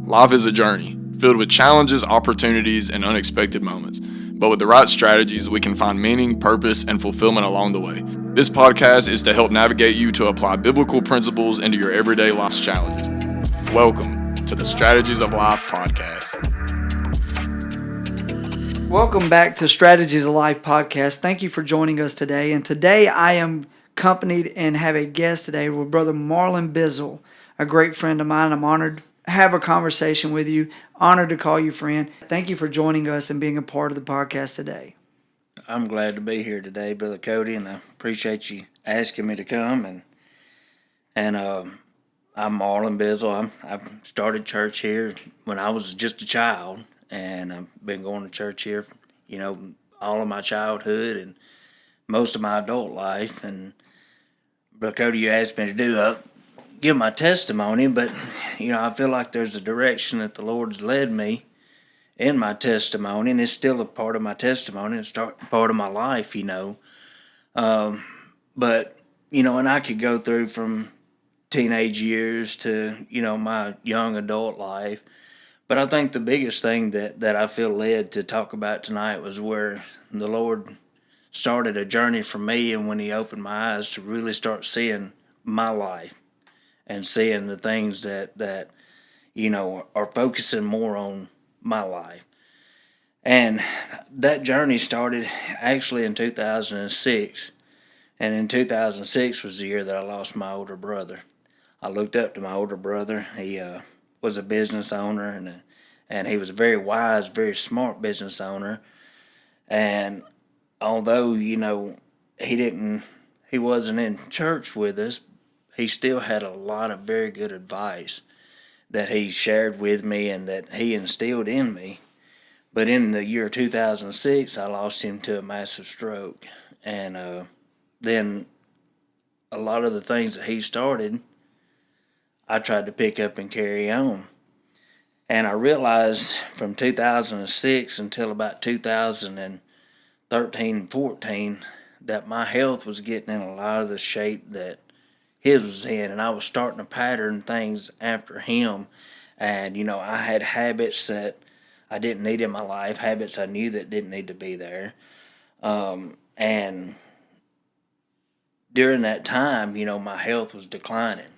Life is a journey, filled with challenges, opportunities, and unexpected moments. But with the right strategies, we can find meaning, purpose, and fulfillment along the way. This podcast is to help navigate you to apply biblical principles into your everyday life's challenges. Welcome to the Strategies of Life podcast. Welcome back to Strategies of Life podcast. Thank you for joining us today. And today I am accompanied and have a guest today with Brother Marlon Bizzell, a great friend of mine. I'm honored to have a conversation with you, honored to call you friend. Thank you for joining us and being a part of the podcast today. I'm glad to be here today, Brother Cody, and I appreciate you asking me to come. And I'm Marlon Bizzell. I've started church here when I was just a child, and I've been going to church here, all of my childhood and most of my adult life. And Brother Cody, you asked me to give my testimony, but I feel like there's a direction that the Lord's led me in my testimony, and it's still a part of my testimony. It's part of my life, But and I could go through from teenage years to my young adult life. But I think the biggest thing that I feel led to talk about tonight was where the Lord started a journey for me, and when He opened my eyes to really start seeing my life and seeing the things that are focusing more on my life. And that journey started actually in 2006. And in 2006 was the year that I lost my older brother. I looked up to my older brother. He was a business owner, and he was a very wise, very smart business owner. And although, he wasn't in church with us, he still had a lot of very good advice that he shared with me and that he instilled in me. But in the year 2006, I lost him to a massive stroke. And then a lot of the things that he started, I tried to pick up and carry on. And I realized from 2006 until about 2013 and 14 that my health was getting in a lot of the shape that his was in, and I was starting to pattern things after him. And I had habits that I didn't need in my life, habits I knew that didn't need to be there. And during that time, my health was declining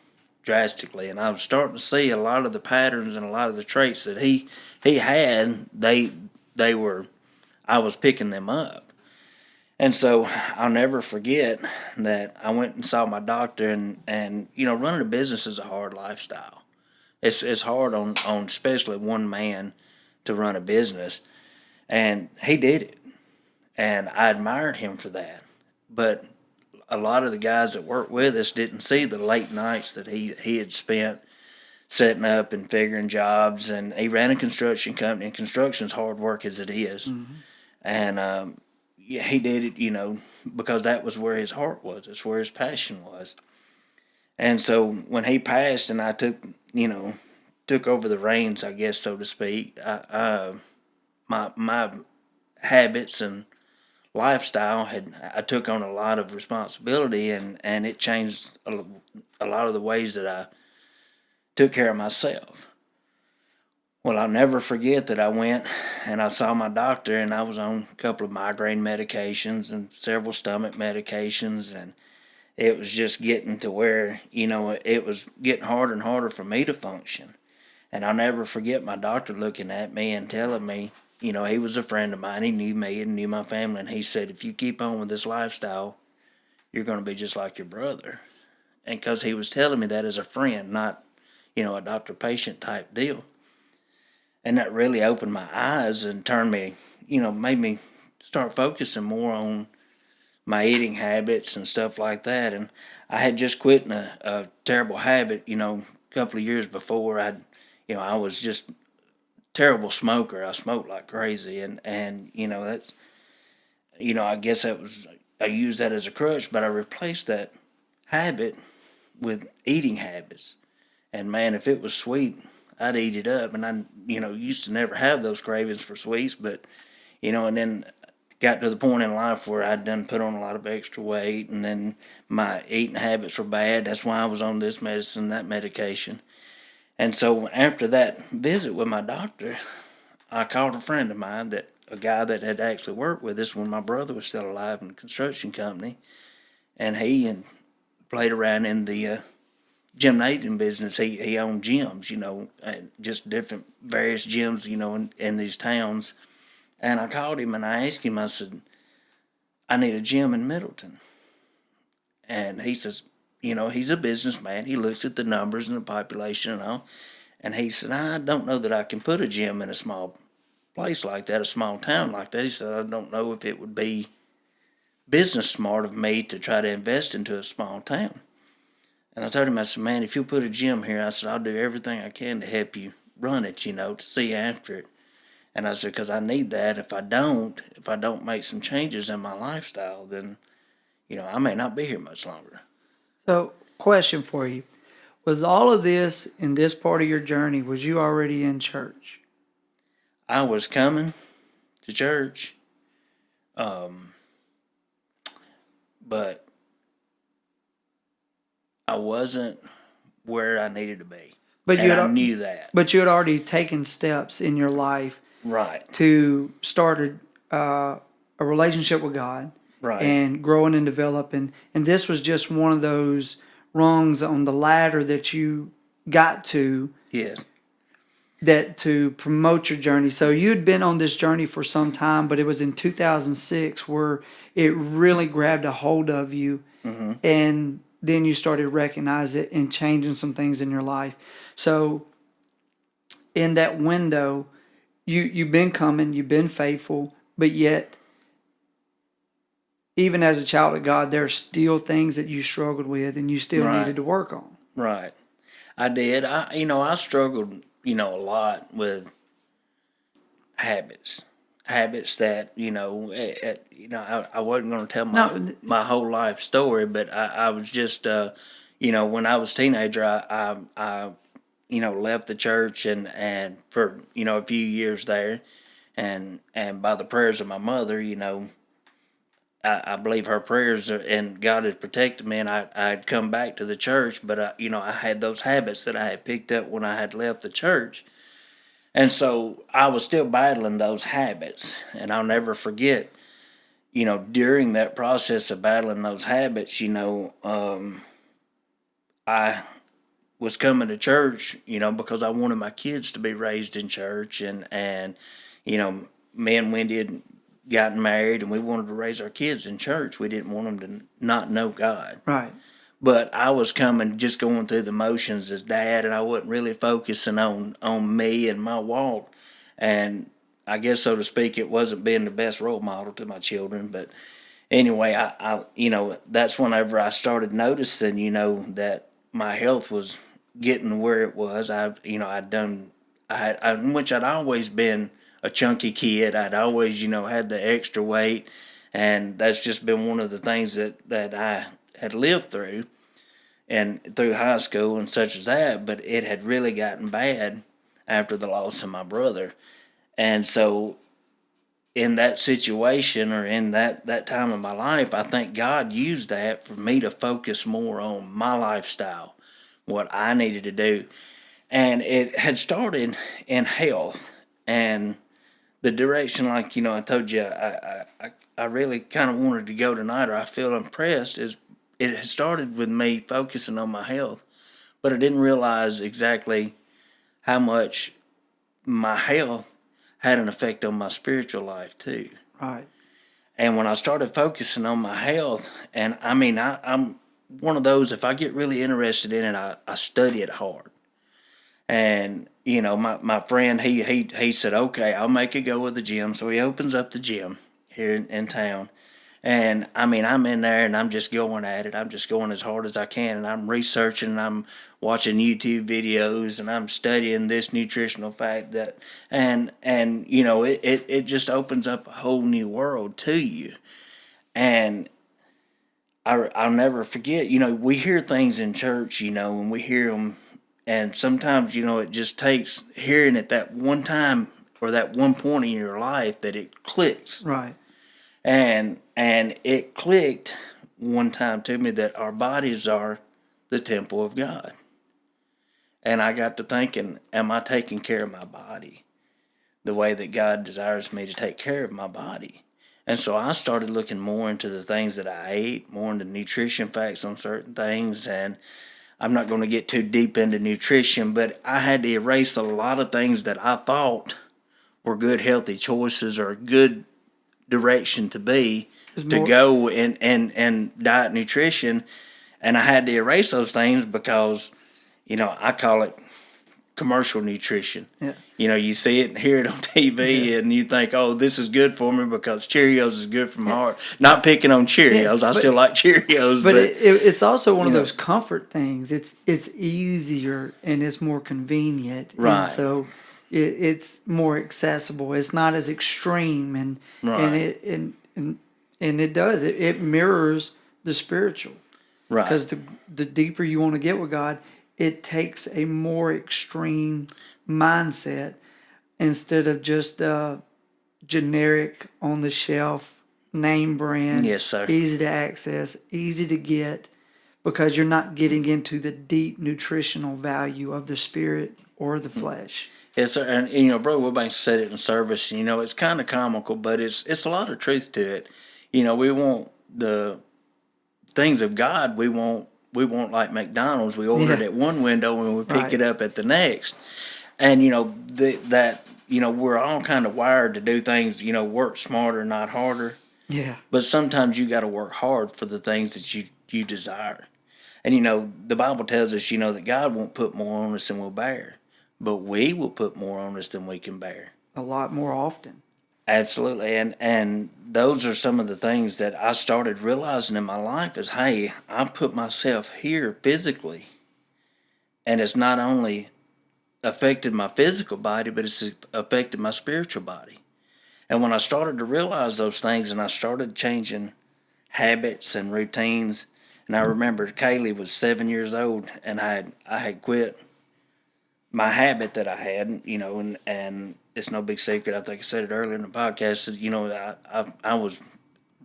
drastically, and I was starting to see a lot of the patterns and a lot of the traits that he had. I was picking them up. And so I'll never forget that I went and saw my doctor, and running a business is a hard lifestyle. It's hard on especially one man to run a business, and he did it, and I admired him for that. But a lot of the guys that worked with us didn't see the late nights that he had spent setting up and figuring jobs, and he ran a construction company, and construction's hard work as it is. Mm-hmm. And he did it, because that was where his heart was. It's where his passion was. And so when he passed and I took over the reins, I guess, so to speak, my habits and lifestyle I took on a lot of responsibility, and it changed a lot of the ways that I took care of myself. Well, I'll never forget that I went and I saw my doctor, and I was on a couple of migraine medications and several stomach medications, and it was just getting to where, it was getting harder and harder for me to function. And I'll never forget my doctor looking at me and telling me, he was a friend of mine. He knew me and knew my family, and he said, if you keep on with this lifestyle, you're going to be just like your brother. And because he was telling me that as a friend, not, a doctor-patient type deal. And that really opened my eyes and turned me, made me start focusing more on my eating habits and stuff like that. And I had just quit a terrible habit, a couple of years before. I was just a terrible smoker. I smoked like crazy. And that's, I guess I used that as a crutch, but I replaced that habit with eating habits. And man, if it was sweet, I'd eat it up, and I, used to never have those cravings for sweets, but, and then got to the point in life where I'd done put on a lot of extra weight, and then my eating habits were bad. That's why I was on this medicine, that medication. And so after that visit with my doctor, I called a friend of mine, a guy that had actually worked with us when my brother was still alive in a construction company, and he had played around in the gymnasium business. He owned gyms, just different various gyms, in these towns. And I called him and I asked him, I said, I need a gym in Middleton. And he says, he's a businessman. He looks at the numbers and the population and all. And he said, I don't know that I can put a gym in a small place like that, a small town like that. He said, I don't know if it would be business smart of me to try to invest into a small town. And I told him, I said, man, if you put a gym here, I said, I'll do everything I can to help you run it, to see after it. And I said, because I need that. If I don't make some changes in my lifestyle, then, I may not be here much longer. So, question for you. Was all of this in this part of your journey, was you already in church? I was coming to church, but I wasn't where I needed to be. But I knew that. But you had already taken steps in your life, right, to start a relationship with God, right, and growing and developing. And this was just one of those rungs on the ladder that you got to. Yes. That to promote your journey. So you'd been on this journey for some time, but it was in 2006 where it really grabbed a hold of you, and then you started to recognize it and changing some things in your life. So in that window, you've been coming, you've been faithful, but yet, even as a child of God, there are still things that you struggled with and you still needed to work on. Right. I did. I struggled, a lot with habits that, I wasn't going to tell my whole life story, but I was just, when I was a teenager, I left the church and for, a few years there, and by the prayers of my mother, I believe her prayers and God had protected me, and I'd come back to the church, but I had those habits that I had picked up when I had left the church, and so I was still battling those habits. And I'll never forget, during that process of battling those habits, I was coming to church, because I wanted my kids to be raised in church, and me and Wendy had gotten married, and we wanted to raise our kids in church. We didn't want them to not know God. Right. But I was just going through the motions as dad, and I wasn't really focusing on me and my walk. And I guess, so to speak, it wasn't being the best role model to my children. But anyway, I that's whenever I started noticing, that my health was getting where it was. Which I'd always been a chunky kid. I'd always, had the extra weight, and that's just been one of the things that I had lived through, and through high school and such as that. But it had really gotten bad after the loss of my brother. And so in that situation, or in that time of my life, I think God used that for me to focus more on my lifestyle, what I needed to do. And it had started in health, and the direction, like, I told you, I really kind of wanted to go tonight, or I feel impressed, is it had started with me focusing on my health, but I didn't realize exactly how much my health had an effect on my spiritual life too. Right. And when I started focusing on my health, and I'm one of those, if I get really interested in it, I study it hard. And, my friend, he said, okay, I'll make a go of the gym. So he opens up the gym here in town. And, I'm in there, and I'm just going at it. I'm just going as hard as I can. And I'm researching, and I'm watching YouTube videos, and I'm studying this nutritional fact and it just opens up a whole new world to you. And I'll never forget, we hear things in church, and we hear them. And sometimes, it just takes hearing it that one time or that one point in your life that it clicks. Right. And it clicked one time to me that our bodies are the temple of God. And I got to thinking, am I taking care of my body the way that God desires me to take care of my body? And so I started looking more into the things that I ate, more into nutrition facts on certain things. And I'm not going to get too deep into nutrition, but I had to erase a lot of things that I thought were good, healthy choices or a good direction to be, to go and diet nutrition. And I had to erase those things because, I call it commercial nutrition. Yeah. You see it and hear it on TV, and you think, oh, this is good for me because Cheerios is good for my heart. Not picking on Cheerios. I still like Cheerios. But it's also one of those comfort things. It's easier and it's more convenient. Right. And so it's more accessible. It's not as extreme. And Right. and it does. It mirrors the spiritual. Right. Because the deeper you want to get with God, it takes a more extreme mindset instead of just generic on the shelf name brand. Yes, sir. Easy to access, easy to get, because you're not getting into the deep nutritional value of the spirit or the flesh. Yes, sir. And Brother Wilbanks said it in service. It's kind of comical, but it's a lot of truth to it. We want the things of God. We want like McDonald's. We order it at one window and we pick it up at the next. And we're all kind of wired to do things. Work smarter, not harder. Yeah. But sometimes you got to work hard for the things that you desire. And the Bible tells us that God won't put more on us than we'll bear, but we will put more on us than we can bear. A lot more often. Absolutely. And those are some of the things that I started realizing in my life is, hey, I put myself here physically, and it's not only affected my physical body, but it's affected my spiritual body. And when I started to realize those things and I started changing habits and routines, and I remember Kaylee was 7 years old and I had quit my habit that I had, and it's no big secret. I think I said it earlier in the podcast. I was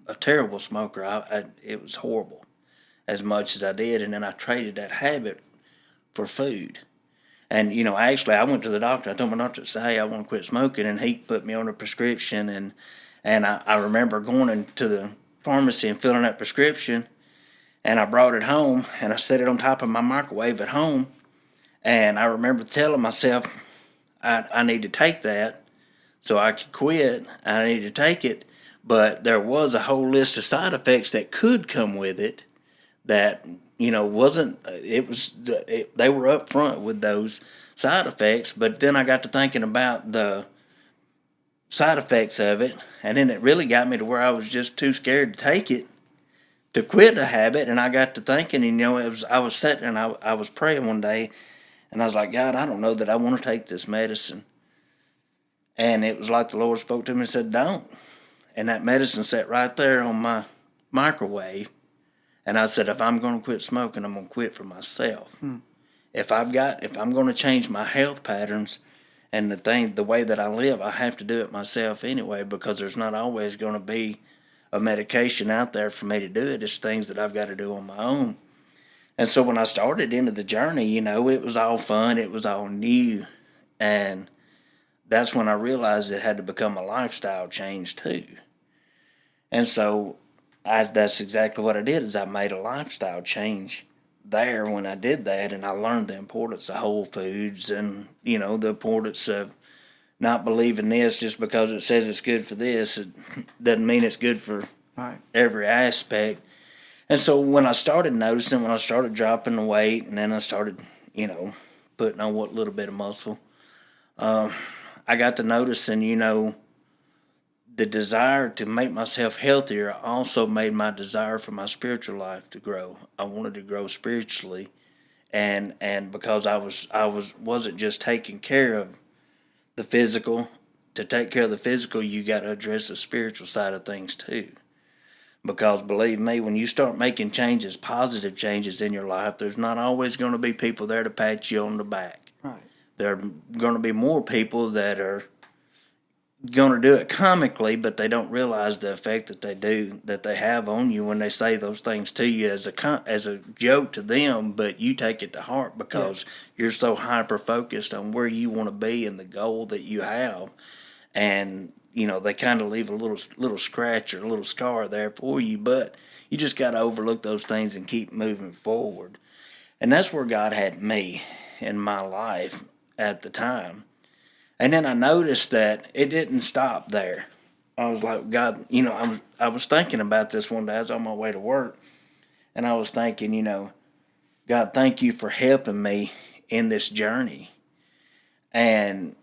a terrible smoker. It was horrible, as much as I did, and then I traded that habit for food. And actually, I went to the doctor. I told my doctor, "Hey, I want to quit smoking," and he put me on a prescription. And I remember going into the pharmacy and filling that prescription, and I brought it home and I set it on top of my microwave at home. And I remember telling myself, I need to take that so I could quit. I need to take it. But there was a whole list of side effects that could come with it that, wasn't, they were up front with those side effects. But then I got to thinking about the side effects of it. And then it really got me to where I was just too scared to take it, to quit the habit. And I got to thinking, I was sitting and I was praying one day. And I was like, God, I don't know that I want to take this medicine. And it was like the Lord spoke to me and said, don't. And that medicine sat right there on my microwave. And I said, if I'm going to quit smoking, I'm going to quit for myself. If I'm going to change my health patterns and the way that I live, I have to do it myself anyway, because there's not always going to be a medication out there for me to do it. It's things that I've got to do on my own. And so when I started into the journey, it was all fun. It was all new. And that's when I realized it had to become a lifestyle change too. And so that's exactly what I did, is I made a lifestyle change there when I did that. And I learned the importance of whole foods and, the importance of not believing this just because it says it's good for this. It doesn't mean it's good for every aspect. And so when I started noticing, when I started dropping the weight, and then I started, putting on what little bit of muscle, I got to noticing, the desire to make myself healthier also made my desire for my spiritual life to grow. I wanted to grow spiritually, and because I wasn't just taking care of the physical. To take care of the physical, you got to address the spiritual side of things too. Because believe me, when you start making changes, positive changes in your life, there's not always going to be people there to pat you on the back. Right. There are going to be more people that are going to do it comically, but they don't realize the effect that they have on you when they say those things to you as a joke to them, but you take it to heart because you're so hyper focused on where you want to be and the goal that you have, and they kind of leave a little scratch or a little scar there for you, but you just got to overlook those things and keep moving forward, and that's where God had me in my life at the time. And then I noticed that it didn't stop there. I was like, God, I was thinking about this one day. I was on my way to work, and I was thinking, God, thank you for helping me in this journey. And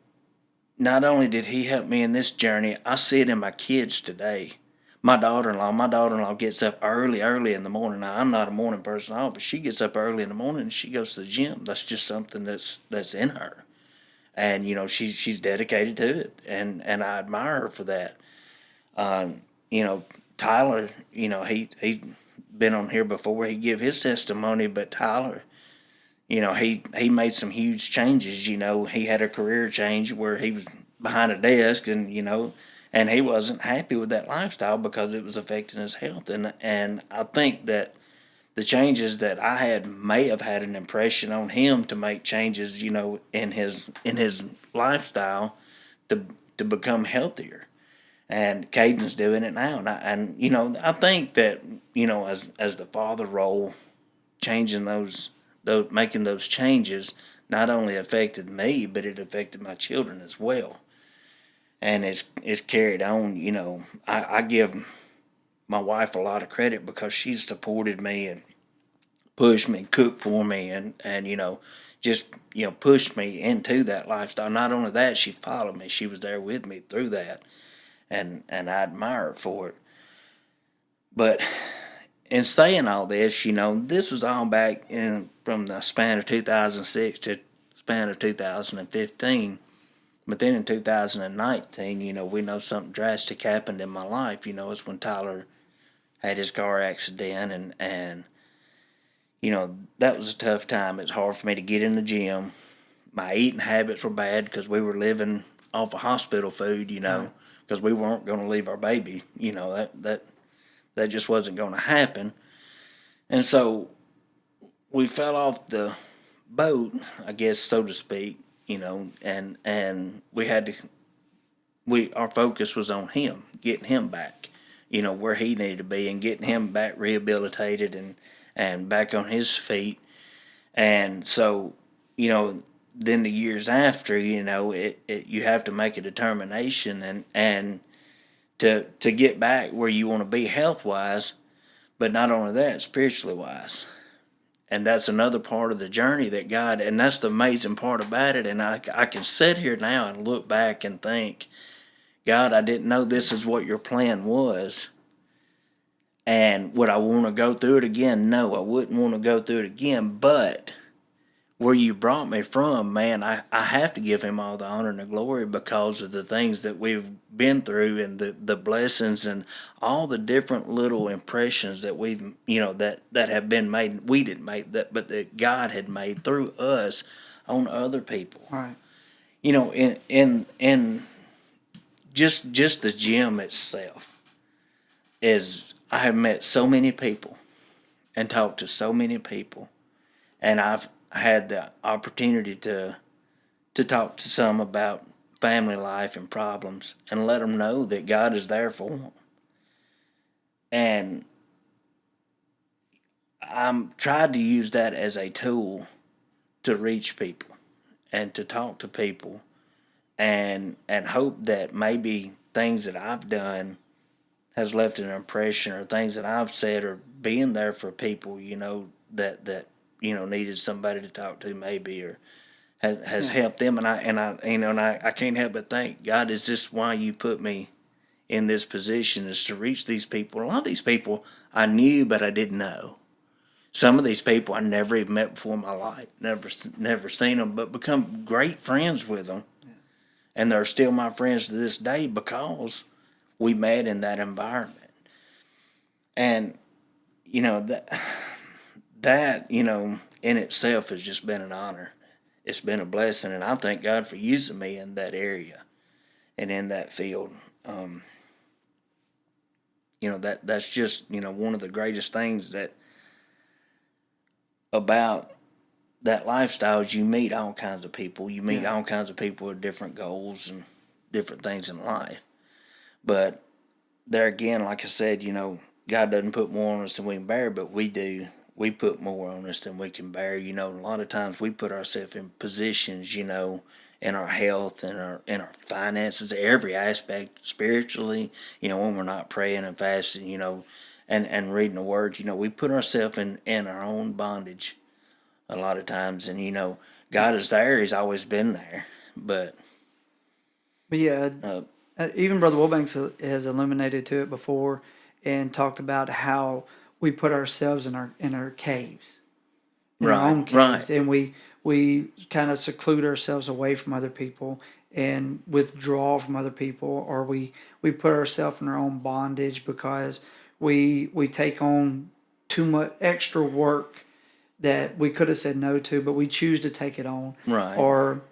not only did He help me in this journey, I see it in my kids today. My daughter-in-law gets up early in the morning. Now, I'm not a morning person at all, but she gets up early in the morning and she goes to the gym. That's just something that's in her. And she's dedicated to it, and I admire her for that. Um, Tyler, he been on here before. He give his testimony, but Tyler, he made some huge changes. He had a career change where he was behind a desk, and he wasn't happy with that lifestyle because it was affecting his health. And I think that the changes that I had may have had an impression on him to make changes, in his lifestyle to become healthier. And Caden's doing it now, and I think that as the father role, changing those making those changes not only affected me, but it affected my children as well, and it's carried on. I give my wife a lot of credit because she's supported me and pushed me, cooked for me, and just pushed me into that lifestyle. Not only that, she followed me. She was there with me through that, and I admire her for it. But in saying all this, this was all back from the span of 2006 to span of 2015. But then in 2019, we know something drastic happened in my life. It's when Tyler had his car accident, and that was a tough time. It's hard for me to get in the gym. My eating habits were bad because we were living off of hospital food, because we weren't going to leave our baby. That just wasn't going to happen. And so we fell off the boat, I guess, so to speak, and we had to, our focus was on him, getting him back, where he needed to be and getting him back rehabilitated and back on his feet. And so, then the years after, you have to make a determination and to get back where you want to be health wise, but not only that, spiritually wise. And that's another part of the journey that God, and that's the amazing part about it. And I can sit here now and look back and think, God, I didn't know this is what your plan was. And would I want to go through it again? No, I wouldn't want to go through it again. But where you brought me from, man, I have to give him all the honor and the glory because of the things that we've been through and the blessings and all the different little impressions that we've, that have been made. We didn't make that, but that God had made through us on other people. Right. In just the gym itself I have met so many people and talked to so many people, and I've had the opportunity to talk to some about family life and problems and let them know that God is there for them. And I'm tried to use that as a tool to reach people and to talk to people and hope that maybe things that I've done has left an impression, or things that I've said or being there for people, that needed somebody to talk to maybe, or has helped them. And I can't help but think, God, is this why you put me in this position, is to reach these people? A lot of these people I knew, but I didn't know. Some of these people I never even met before in my life, never seen them, but become great friends with them. Yeah. And they're still my friends to this day because we met in that environment. And, that in itself has just been an honor. It's been a blessing, and I thank God for using me in that area. and in that field. That's just, one of the greatest things that about that lifestyle is you meet all kinds of people. You meet all kinds of people with different goals and different things in life. But there again, like I said, God doesn't put more on us than we can bear, but we do. We put more on us than we can bear. A lot of times we put ourselves in positions, in our health and in our finances, every aspect, spiritually, when we're not praying and fasting, and reading the word, we put ourselves in our own bondage a lot of times. And, God is there. He's always been there. But yeah, even Brother Wilbanks has illuminated to it before and talked about how we put ourselves in our caves, in our own caves, and we kind of seclude ourselves away from other people and withdraw from other people, or we put ourselves in our own bondage because we take on too much extra work that we could have said no to, but we choose to take it on, or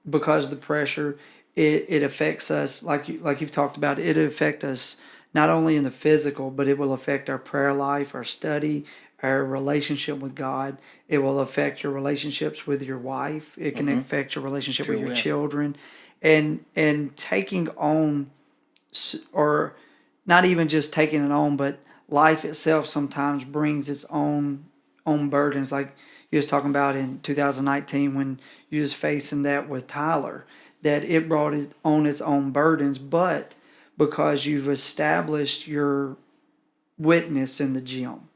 because of the pressure, it affects us, like you've talked about. It affects us not only in the physical, but it will affect our prayer life, our study, our relationship with God. It will affect your relationships with your wife. It can affect your relationship with your children, and taking on, or not even just taking it on, but life itself sometimes brings its own burdens. Like you was talking about in 2019 when you was facing that with Tyler, that it brought it on its own burdens, but because you've established your witness in the gym,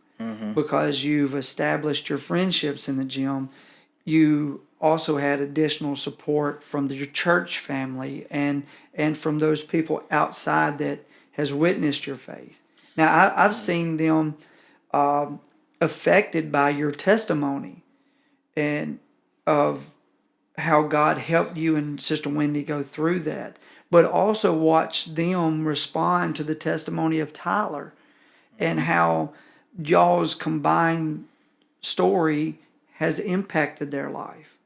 because you've established your friendships in the gym, you also had additional support from your church family and from those people outside that has witnessed your faith. Now, I've seen them affected by your testimony and of how God helped you and Sister Wendy go through that, but also watch them respond to the testimony of Tyler and how y'all's combined story has impacted their life.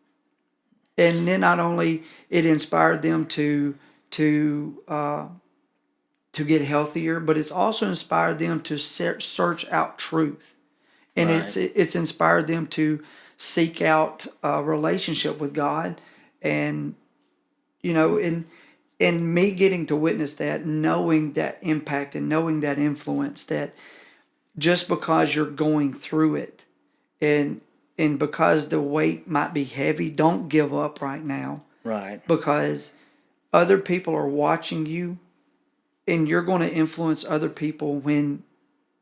And then not only it inspired them to get healthier, but it's also inspired them to search out truth, and it's inspired them to seek out a relationship with God, and and me getting to witness that, knowing that impact and knowing that influence, that just because you're going through it and because the weight might be heavy, don't give up right now. Right. Because other people are watching you, and you're going to influence other people when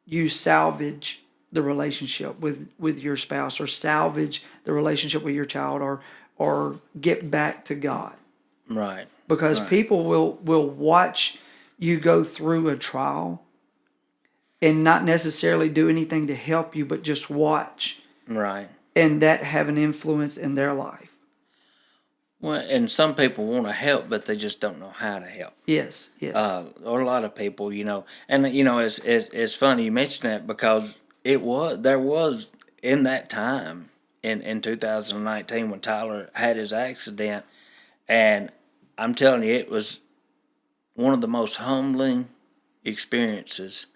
you salvage the relationship with your spouse, or salvage the relationship with your child, or get back to God. Right. Because people will watch you go through a trial and not necessarily do anything to help you, but just watch. Right. And that have an influence in their life. Well, and some people want to help, but they just don't know how to help. Yes. Or a lot of people, and it's funny you mention that, because there was in that time in 2019 when Tyler had his accident, and I'm telling you, it was one of the most humbling experiences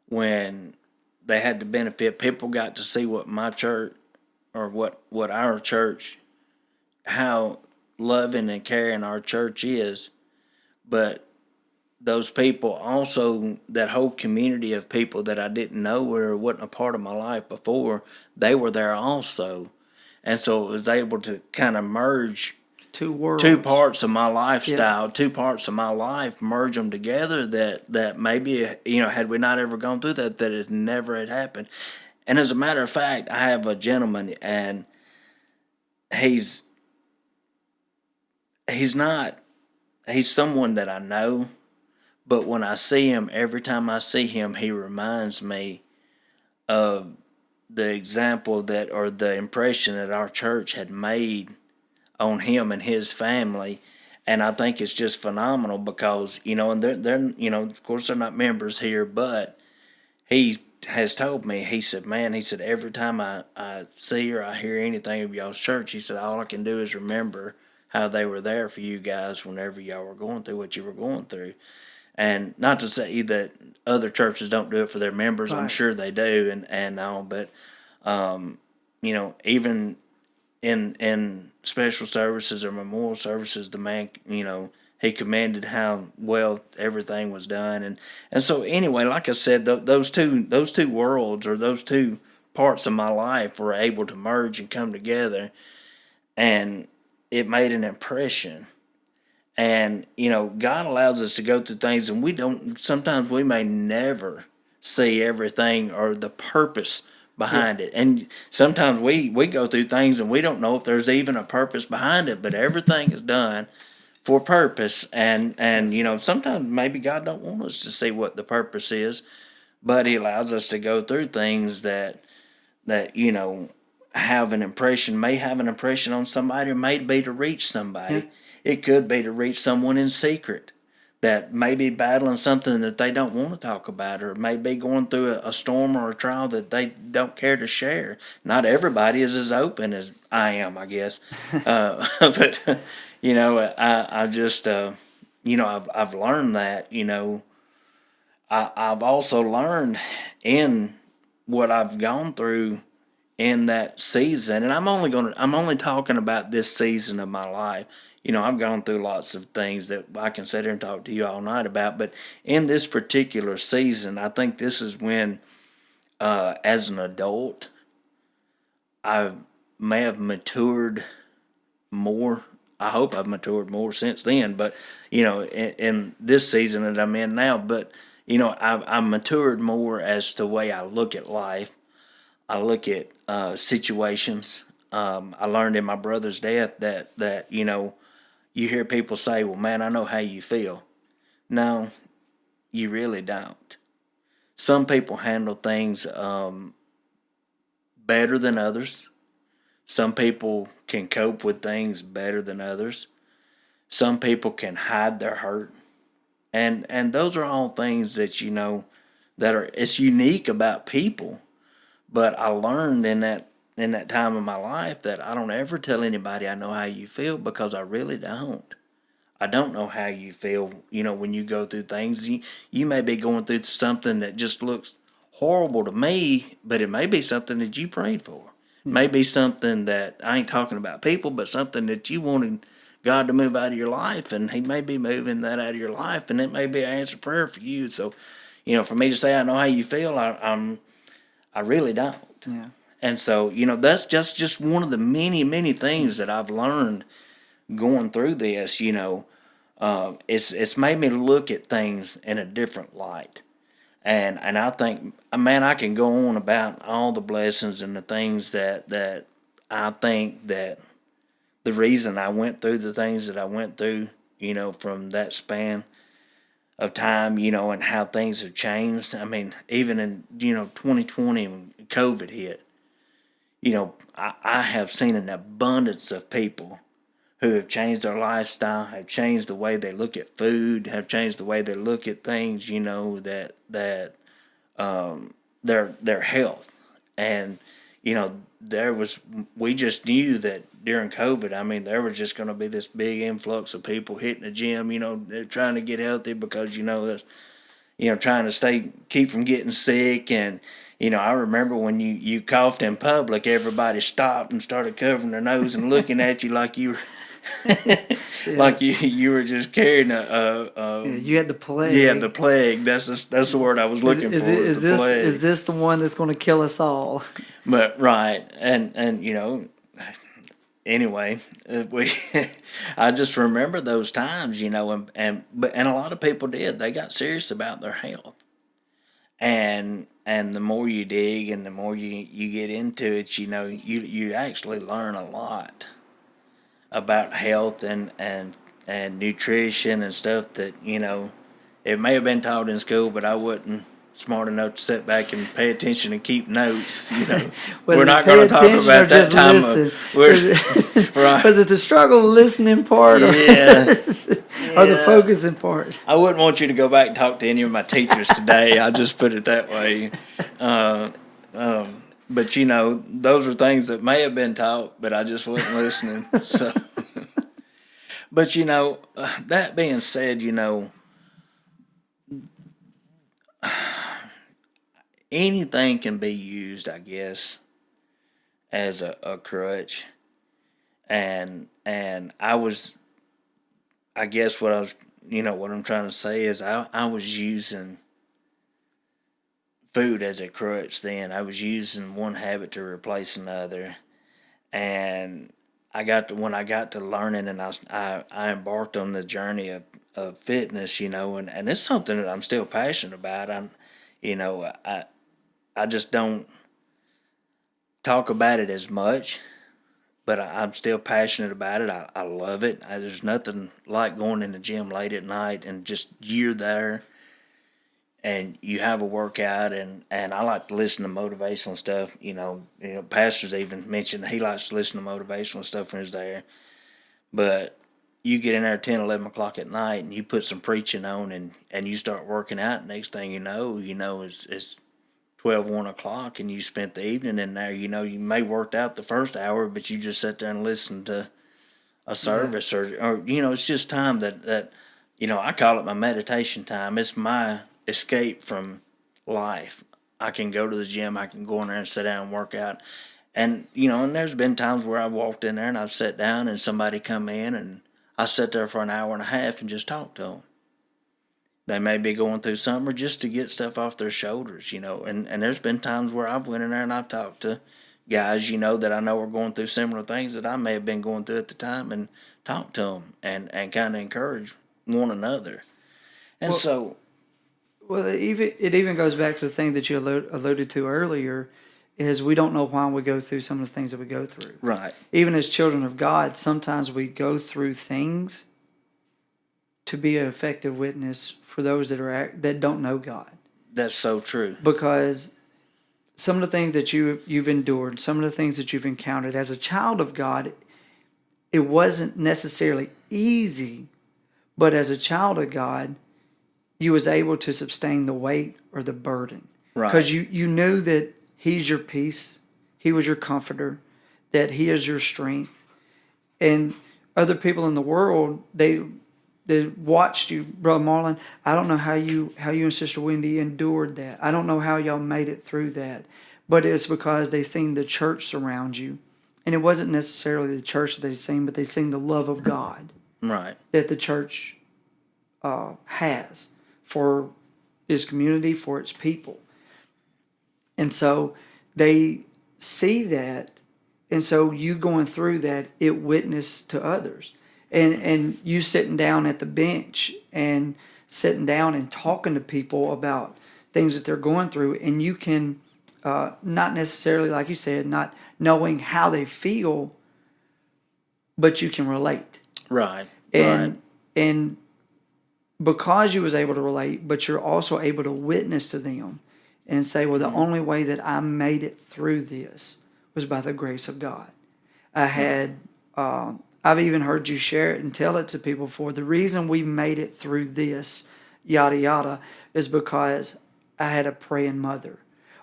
when they had the benefit. People got to see what my church, or what our church, how loving and caring our church is. But those people also, that whole community of people that I didn't know or wasn't a part of my life before, they were there also. And so it was able to kind of merge two parts of my lifestyle, two parts of my life, merge them together, that maybe, had we not ever gone through that it never had happened. And as a matter of fact, I have a gentleman, and he's someone that I know, but when I see him, every time I see him, he reminds me of the example that, or the impression that our church had made on him and his family. And I think it's just phenomenal because, and they're of course they're not members here, but he has told me, he said, every time I see or I hear anything of y'all's church, he said, all I can do is remember how they were there for you guys whenever y'all were going through what you were going through. And not to say that other churches don't do it for their members. I'm Right. sure they do, and all. But even in special services or memorial services, the man, he commended how well everything was done, and so anyway, like I said, those two worlds, or those two parts of my life, were able to merge and come together, and it made an impression. And God allows us to go through things, and sometimes we may never see everything or the purpose behind it. And sometimes we go through things and we don't know if there's even a purpose behind it, but everything is done for purpose. And sometimes maybe God don't want us to see what the purpose is, but He allows us to go through things that have an impression, may have an impression on somebody, or may be to reach somebody. Yeah. It could be to reach someone in secret that may be battling something that they don't want to talk about, or may be going through a storm or a trial that they don't care to share. Not everybody is as open as I am, I guess. But I just I've learned that. I've also learned in what I've gone through in that season, and I'm only talking about this season of my life. I've gone through lots of things that I can sit here and talk to you all night about, but in this particular season, I think this is when, as an adult, I may have matured more. I hope I've matured more since then, but in this season that I'm in now, but I've matured more as to the way I look at life. I look at situations. I learned in my brother's death that you hear people say, "Well, man, I know how you feel." No, you really don't. Some people handle things better than others. Some people can cope with things better than others. Some people can hide their hurt, and those are all things that it's unique about people. But I learned in that time of my life that I don't ever tell anybody I know how you feel, because I really don't. I don't know how you feel, when you go through things. You may be going through something that just looks horrible to me, but it may be something that you prayed for. Maybe something that, I ain't talking about people, but something that you wanted God to move out of your life, and He may be moving that out of your life, and it may be an answered prayer for you. So, for me to say I know how you feel, I really don't. Yeah. And so, that's just one of the many, many things that I've learned going through this. It's made me look at things in a different light. And I think, man, I can go on about all the blessings and the things that I think that the reason I went through the things that I went through, from that span of time, and how things have changed. I mean, even in, 2020 when COVID hit, I have seen an abundance of people who have changed their lifestyle, have changed the way they look at food, have changed the way they look at things, that their health. And, we just knew that during COVID, I mean, there was just going to be this big influx of people hitting the gym, they're trying to get healthy because, trying to keep from getting sick. And, I remember when you coughed in public, everybody stopped and started covering their nose and looking at you like you were, like you were just carrying You had the plague. Yeah, the plague. That's the word I was looking for. Is the plague. Is this the one that's going to kill us all? But right, and anyway, I just remember those times, and a lot of people did. They got serious about their health, and the more you dig and the more you get into it, you actually learn a lot about health and nutrition and stuff that it may have been taught in school, but I wasn't smart enough to sit back and pay attention and keep notes. We're not going to talk about that time. Right. Was it the struggle listening part, or, or the focusing part? I wouldn't want you to go back and talk to any of my teachers today. I'll just put it that way. But those are things that may have been taught, but I just wasn't listening. So But that being said, anything can be used, I guess, as a crutch. And I guess what I'm trying to say is I was using food as a crutch then. I was using one habit to replace another. And when I got to learning, and I embarked on the journey of fitness, and it's something that I'm still passionate about. I just don't talk about it as much, but I'm still passionate about it. I love it. There's nothing like going in the gym late at night and just you're there and you have a workout, and I like to listen to motivational stuff. Pastors even mentioned he likes to listen to motivational stuff when he's there. But you get in there at 10, 11 o'clock at night and you put some preaching on and you start working out. Next thing you know, it's 12, 1 o'clock and you spent the evening in there. You may worked out the first hour, but you just sat there and listened to a service or it's just time that I call it my meditation time. It's my escape from life. I can go to the gym, I can go in there and sit down and work out. And there's been times where I've walked in there and I've sat down and somebody come in and I sat there for an hour and a half and just talked to them. They may be going through something or just to get stuff off their shoulders, and there's been times where I've went in there and I've talked to guys, that I know are going through similar things that I may have been going through at the time, and talked to them and kind of encourage one another. And it even goes back to the thing that you alluded to earlier, is we don't know why we go through some of the things that we go through. Right. Even as children of God, sometimes we go through things to be an effective witness for those that don't know God. That's so true. Because some of the things that you've endured, some of the things that you've encountered as a child of God, it wasn't necessarily easy, but as a child of God, you was able to sustain the weight or the burden. Right. Because you knew that He's your peace, He was your comforter, that He is your strength. And other people in the world, they watched you, Brother Marlon. I don't know how you and Sister Wendy endured that. I don't know how y'all made it through that. But it's because they seen the church surround you. And it wasn't necessarily the church that they seen, but they seen the love of God. Right. That the church has for its community, for its people. And so they see that, and so you going through that, it witnessed to others. And you sitting down at the bench and sitting down and talking to people about things that they're going through, and you can, not necessarily, like you said, not knowing how they feel, but you can relate. Right. And because you was able to relate, but you're also able to witness to them and say, well, the only way that I made it through this was by the grace of God. I've even heard you share it and tell it to people before. The reason we made it through this, yada, yada, is because I had a praying mother.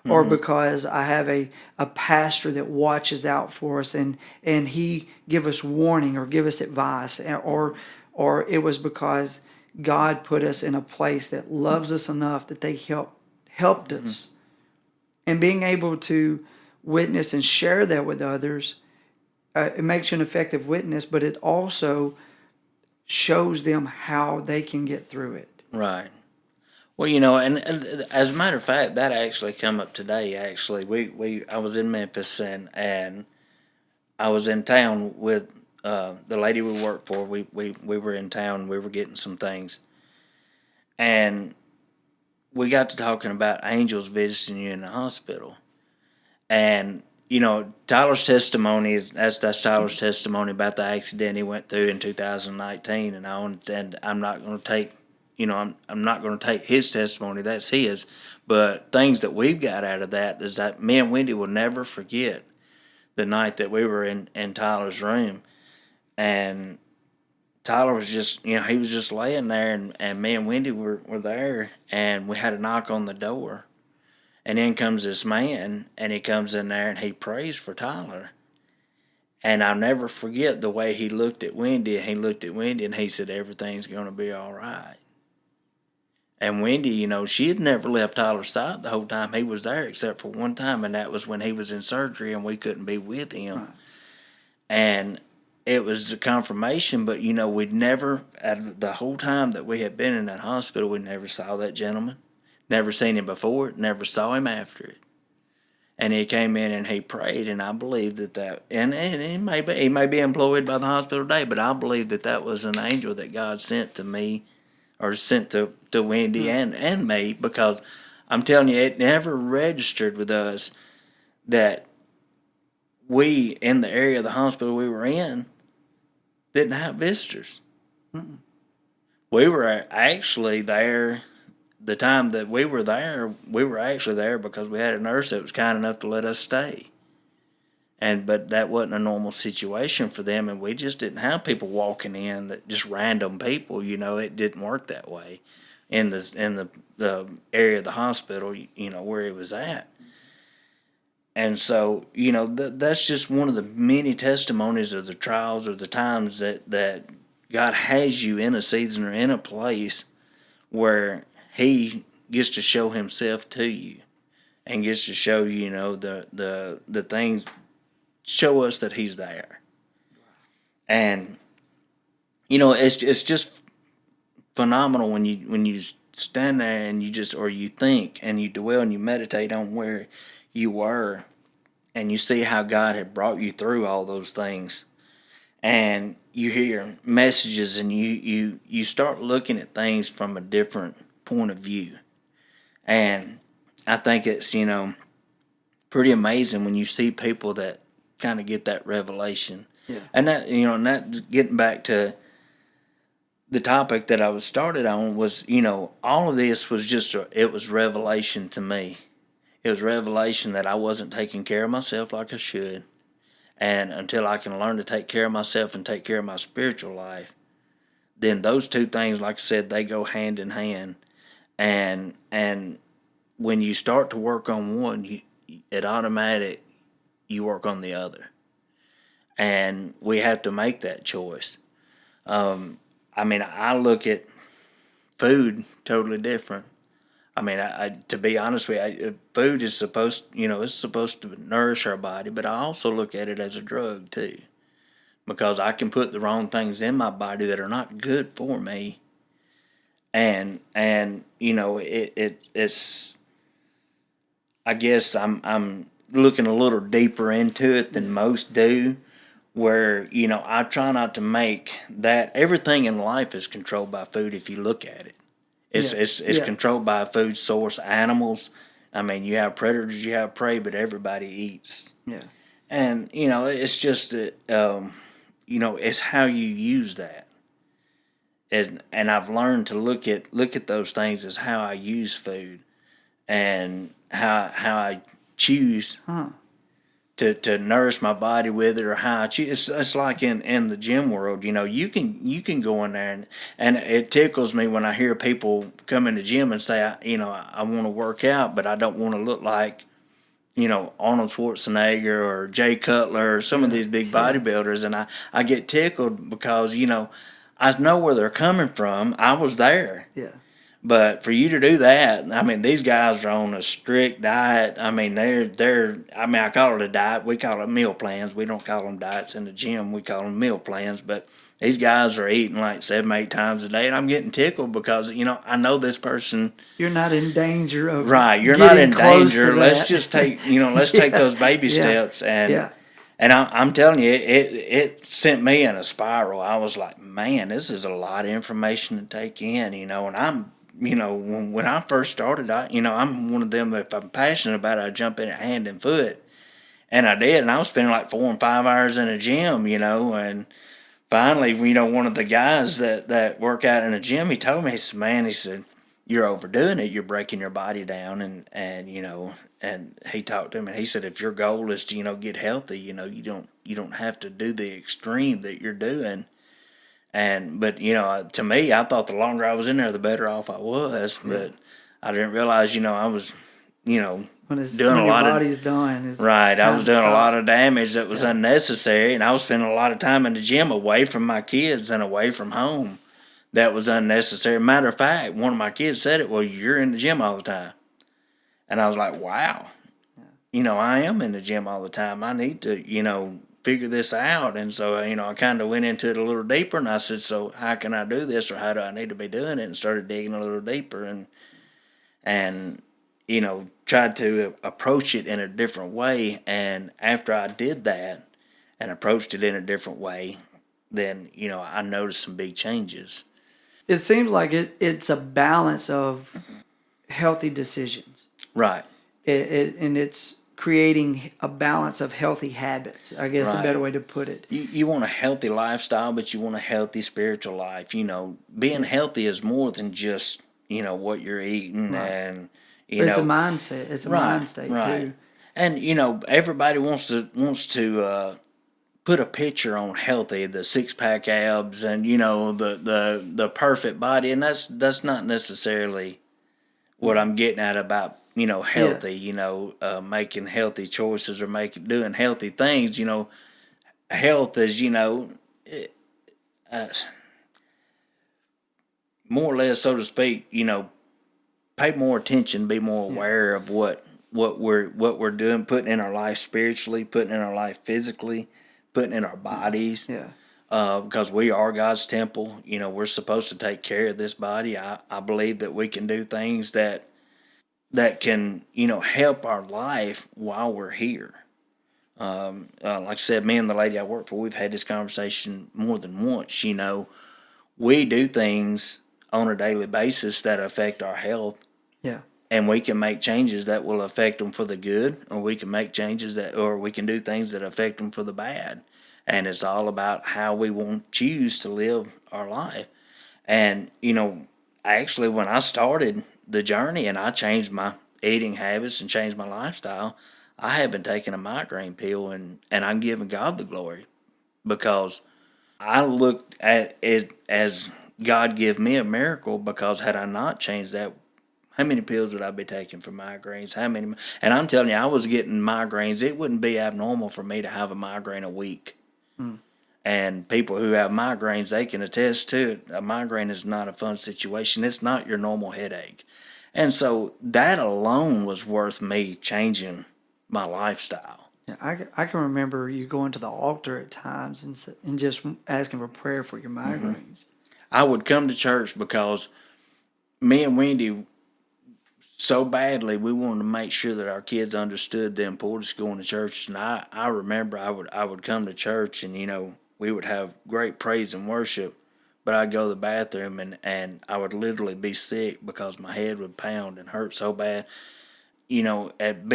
Or because I have a pastor that watches out for us and he give us warning or give us advice. Or it was because God put us in a place that loves us enough that they helped us. And being able to witness and share that with others, it makes you an effective witness, but it also shows them how they can get through it. Right. Well, and as a matter of fact, that actually come up today. Actually, I was in Memphis and I was in town with the lady we worked for. We were in town. We were getting some things, and we got to talking about angels visiting you in the hospital, and Tyler's testimony that's Tyler's testimony about the accident he went through in 2019, and I'm not going to take. I'm not going to take his testimony, that's his. But things that we've got out of that is that me and Wendy will never forget the night that we were in Tyler's room. And Tyler was just, he was just laying there, and me and Wendy were there, and we had a knock on the door. And in comes this man, and he comes in there, and he prays for Tyler. And I'll never forget the way he looked at Wendy. He looked at Wendy and he said, everything's going to be all right. And Wendy, she had never left Tyler's side the whole time he was there, except for one time, and that was when he was in surgery and we couldn't be with him. Right. And it was a confirmation, but, we'd never, the whole time that we had been in that hospital, we never saw that gentleman. Never seen him before it, never saw him after it. And he came in and he prayed, and I believe and he may be employed by the hospital today, but I believe that was an angel that God sent to me, or sent to Wendy and me, because I'm telling you, it never registered with us that we, in the area of the hospital we were in, didn't have visitors. Mm-mm. We were actually there. The time that we were there, we were actually there because we had a nurse that was kind enough to let us stay. But that wasn't a normal situation for them, and we just didn't have people walking in, that just random people. It didn't work that way in the area of the hospital, where he was at. And so, that's just one of the many testimonies of the trials or the times that God has you in a season or in a place where He gets to show Himself to you, and gets to show you, the things, show us that He's there. And it's just phenomenal when you stand there and you think and you dwell and you meditate on where you were, and you see how God had brought you through all those things, and you hear messages, and you start looking at things from a different point of view. And I think it's pretty amazing when you see people that kind of get that revelation. Yeah. And that getting back to the topic that I was started on was, all of this was it was revelation to me. It was revelation that I wasn't taking care of myself like I should. And until I can learn to take care of myself and take care of my spiritual life, then those two things, like I said, they go hand in hand. And when you start to work on one, it automatic, you work on the other. And we have to make that choice. I look at food totally different. To be honest with you, food is supposed to nourish our body, but I also look at it as a drug too, because I can put the wrong things in my body that are not good for me, and it's. I guess I'm looking a little deeper into it than most do, where I try not to make that everything in life is controlled by food. If you look at it. It's controlled by a food source. Animals, you have predators, you have prey, but everybody eats. Yeah. And, it's just that, it's how you use that. And I've learned to look at those things as how I use food, and how I choose to nourish my body with it, or how I choose. It's like in the gym world, you can go in there, and it tickles me when I hear people come in the gym and say, I want to work out, but I don't want to look like, Arnold Schwarzenegger or Jay Cutler or some of these big bodybuilders, and I get tickled because, I know where they're coming from. I was there. Yeah. But for you to do that, these guys are on a strict diet. They're I call it a diet. We call it meal plans. We don't call them diets in the gym. We call them meal plans. But these guys are eating like 7-8 times a day, and I'm getting tickled because, I know this person. You're not in danger of right. You're not in danger. Let's just take take those baby steps, and I'm telling you, it sent me in a spiral. I was like, man, this is a lot of information to take in, and I'm. When I first started, I'm one of them that if I'm passionate about it, I jump in it hand and foot. And I did, and I was spending like 4 and 5 hours in a gym, and finally, one of the guys that work out in a gym, he told me, he said, man, you're overdoing it. You're breaking your body down. And he talked to him, and he said, if your goal is to, get healthy, you don't have to do the extreme that you're doing. But to me, I thought the longer I was in there, the better off I was. But I didn't realize, I was when it's doing when a your lot of body's done. It's right. I time was to doing a stop. lot of damage that was Yeah. unnecessary, and I was spending a lot of time in the gym away from my kids and away from home. That was unnecessary. Matter of fact, one of my kids said it. Well, you're in the gym all the time, and I was like, wow. I am in the gym all the time. I need to, figure this out. And so, I kind of went into it a little deeper, and I said, so how can I do this, or how do I need to be doing it? And started digging a little deeper, and tried to approach it in a different way. And after I did that and approached it in a different way, then, I noticed some big changes. It seems like it's a balance of healthy decisions. Right. And it's creating a balance of healthy habits. I guess a better way to put it. You want a healthy lifestyle, but you want a healthy spiritual life. Being healthy is more than just, what you're eating. Right. And, But it's a mindset. It's a mind state too. And, everybody wants to put a picture on healthy, the 6-pack abs and, the perfect body. And that's not necessarily what I'm getting at about, healthy, making healthy choices or doing healthy things. Health is, more or less, so to speak, pay more attention, be more aware of what we're doing, putting in our life spiritually, putting in our life physically, putting in our bodies. Yeah. Because we are God's temple. We're supposed to take care of this body. I believe that we can do things that can, help our life while we're here. Like I said, me and the lady I work for, we've had this conversation more than once. We do things on a daily basis that affect our health. Yeah. And we can make changes that will affect them for the good, or we can make changes or we can do things that affect them for the bad. And it's all about how we want to choose to live our life. And, actually, when I started the journey and I changed my eating habits and changed my lifestyle, I have been taking a migraine pill, and I'm giving God the glory, because I looked at it as God give me a miracle, because had I not changed that, how many pills would I be taking for migraines? How many? And I'm telling you, I was getting migraines. It wouldn't be abnormal for me to have a migraine a week. And people who have migraines, they can attest to it. A migraine is not a fun situation. It's not your normal headache. And so that alone was worth me changing my lifestyle. Yeah, I can remember you going to the altar at times and just asking for prayer for your migraines. I would come to church because me and Wendy, so badly, we wanted to make sure that our kids understood the importance of going to church. And I remember I would come to church, and we would have great praise and worship, but I'd go to the bathroom, and I would literally be sick because my head would pound and hurt so bad. Be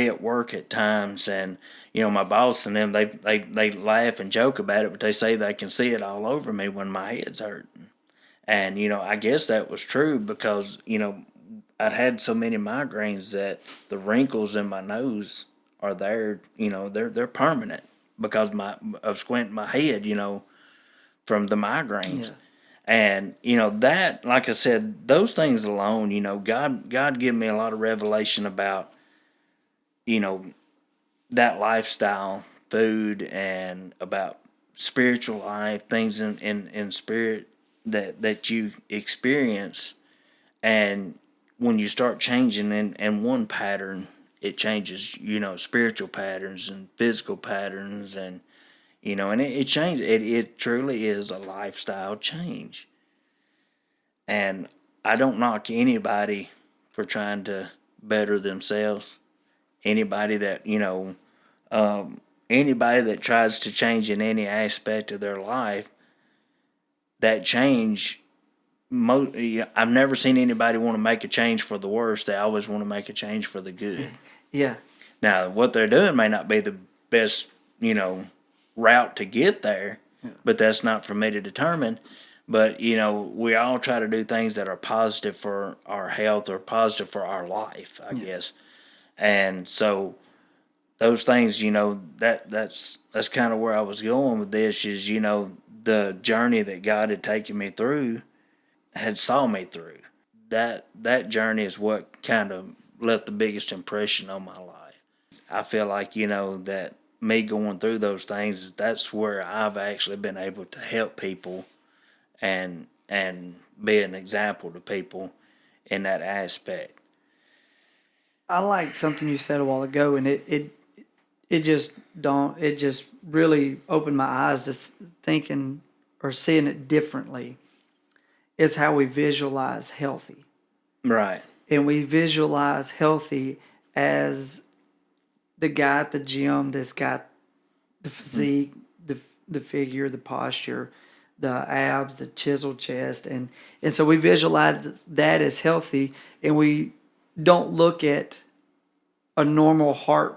at work at times, and my boss and them, they laugh and joke about it, but they say they can see it all over me when my head's hurting. And I guess that was true, because I'd had so many migraines that the wrinkles in my nose are there. They're permanent because of squinting my head. From the migraines. Yeah. And that, like I said, those things alone. God gave me a lot of revelation about that lifestyle, food, and about spiritual life, things in spirit that you experience. And when you start changing in one pattern, it changes, spiritual patterns and physical patterns, and and it changes. It truly is a lifestyle change. And I don't knock anybody for trying to better themselves. Anybody that anybody that tries to change in any aspect of their life, that change. I've never seen anybody want to make a change for the worse. They always want to make a change for the good. Yeah. Now, what they're doing may not be the best, route to get there, but that's not for me to determine. But, we all try to do things that are positive for our health or positive for our life, I guess. And so those things, that's kind of where I was going with this is, the journey that God had taken me through had saw me through. That journey is what kind of left the biggest impression on my life. I feel like, that me going through those things, that's where I've actually been able to help people and be an example to people in that aspect. I like something you said a while ago, and it just really opened my eyes to thinking or seeing it differently. Is how we visualize healthy. Right. And we visualize healthy as the guy at the gym that's got the physique, the figure, the posture, the abs, the chiseled chest, and so we visualize that as healthy, and we don't look at a normal heart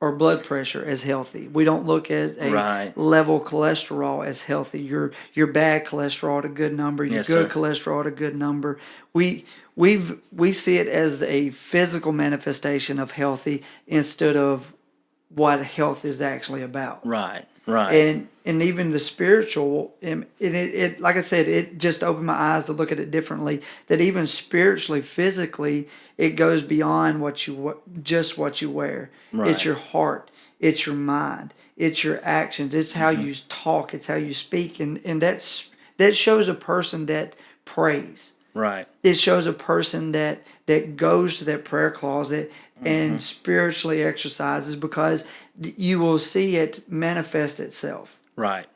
or blood pressure as healthy. We don't look at a Right. level cholesterol as healthy. Your bad cholesterol at a good number, your Yes, good sir. cholesterol at a good number. We see it as a physical manifestation of healthy instead of what health is actually about. Right. Right. And even the spiritual, and it like I said, it just opened my eyes to look at it differently. That even spiritually, physically, it goes beyond what you wear. Right. It's your heart, it's your mind, it's your actions, it's how you talk, it's how you speak, and that shows a person that prays. Right. It shows a person that goes to that prayer closet and spiritually exercises, because you will see it manifest itself. Right.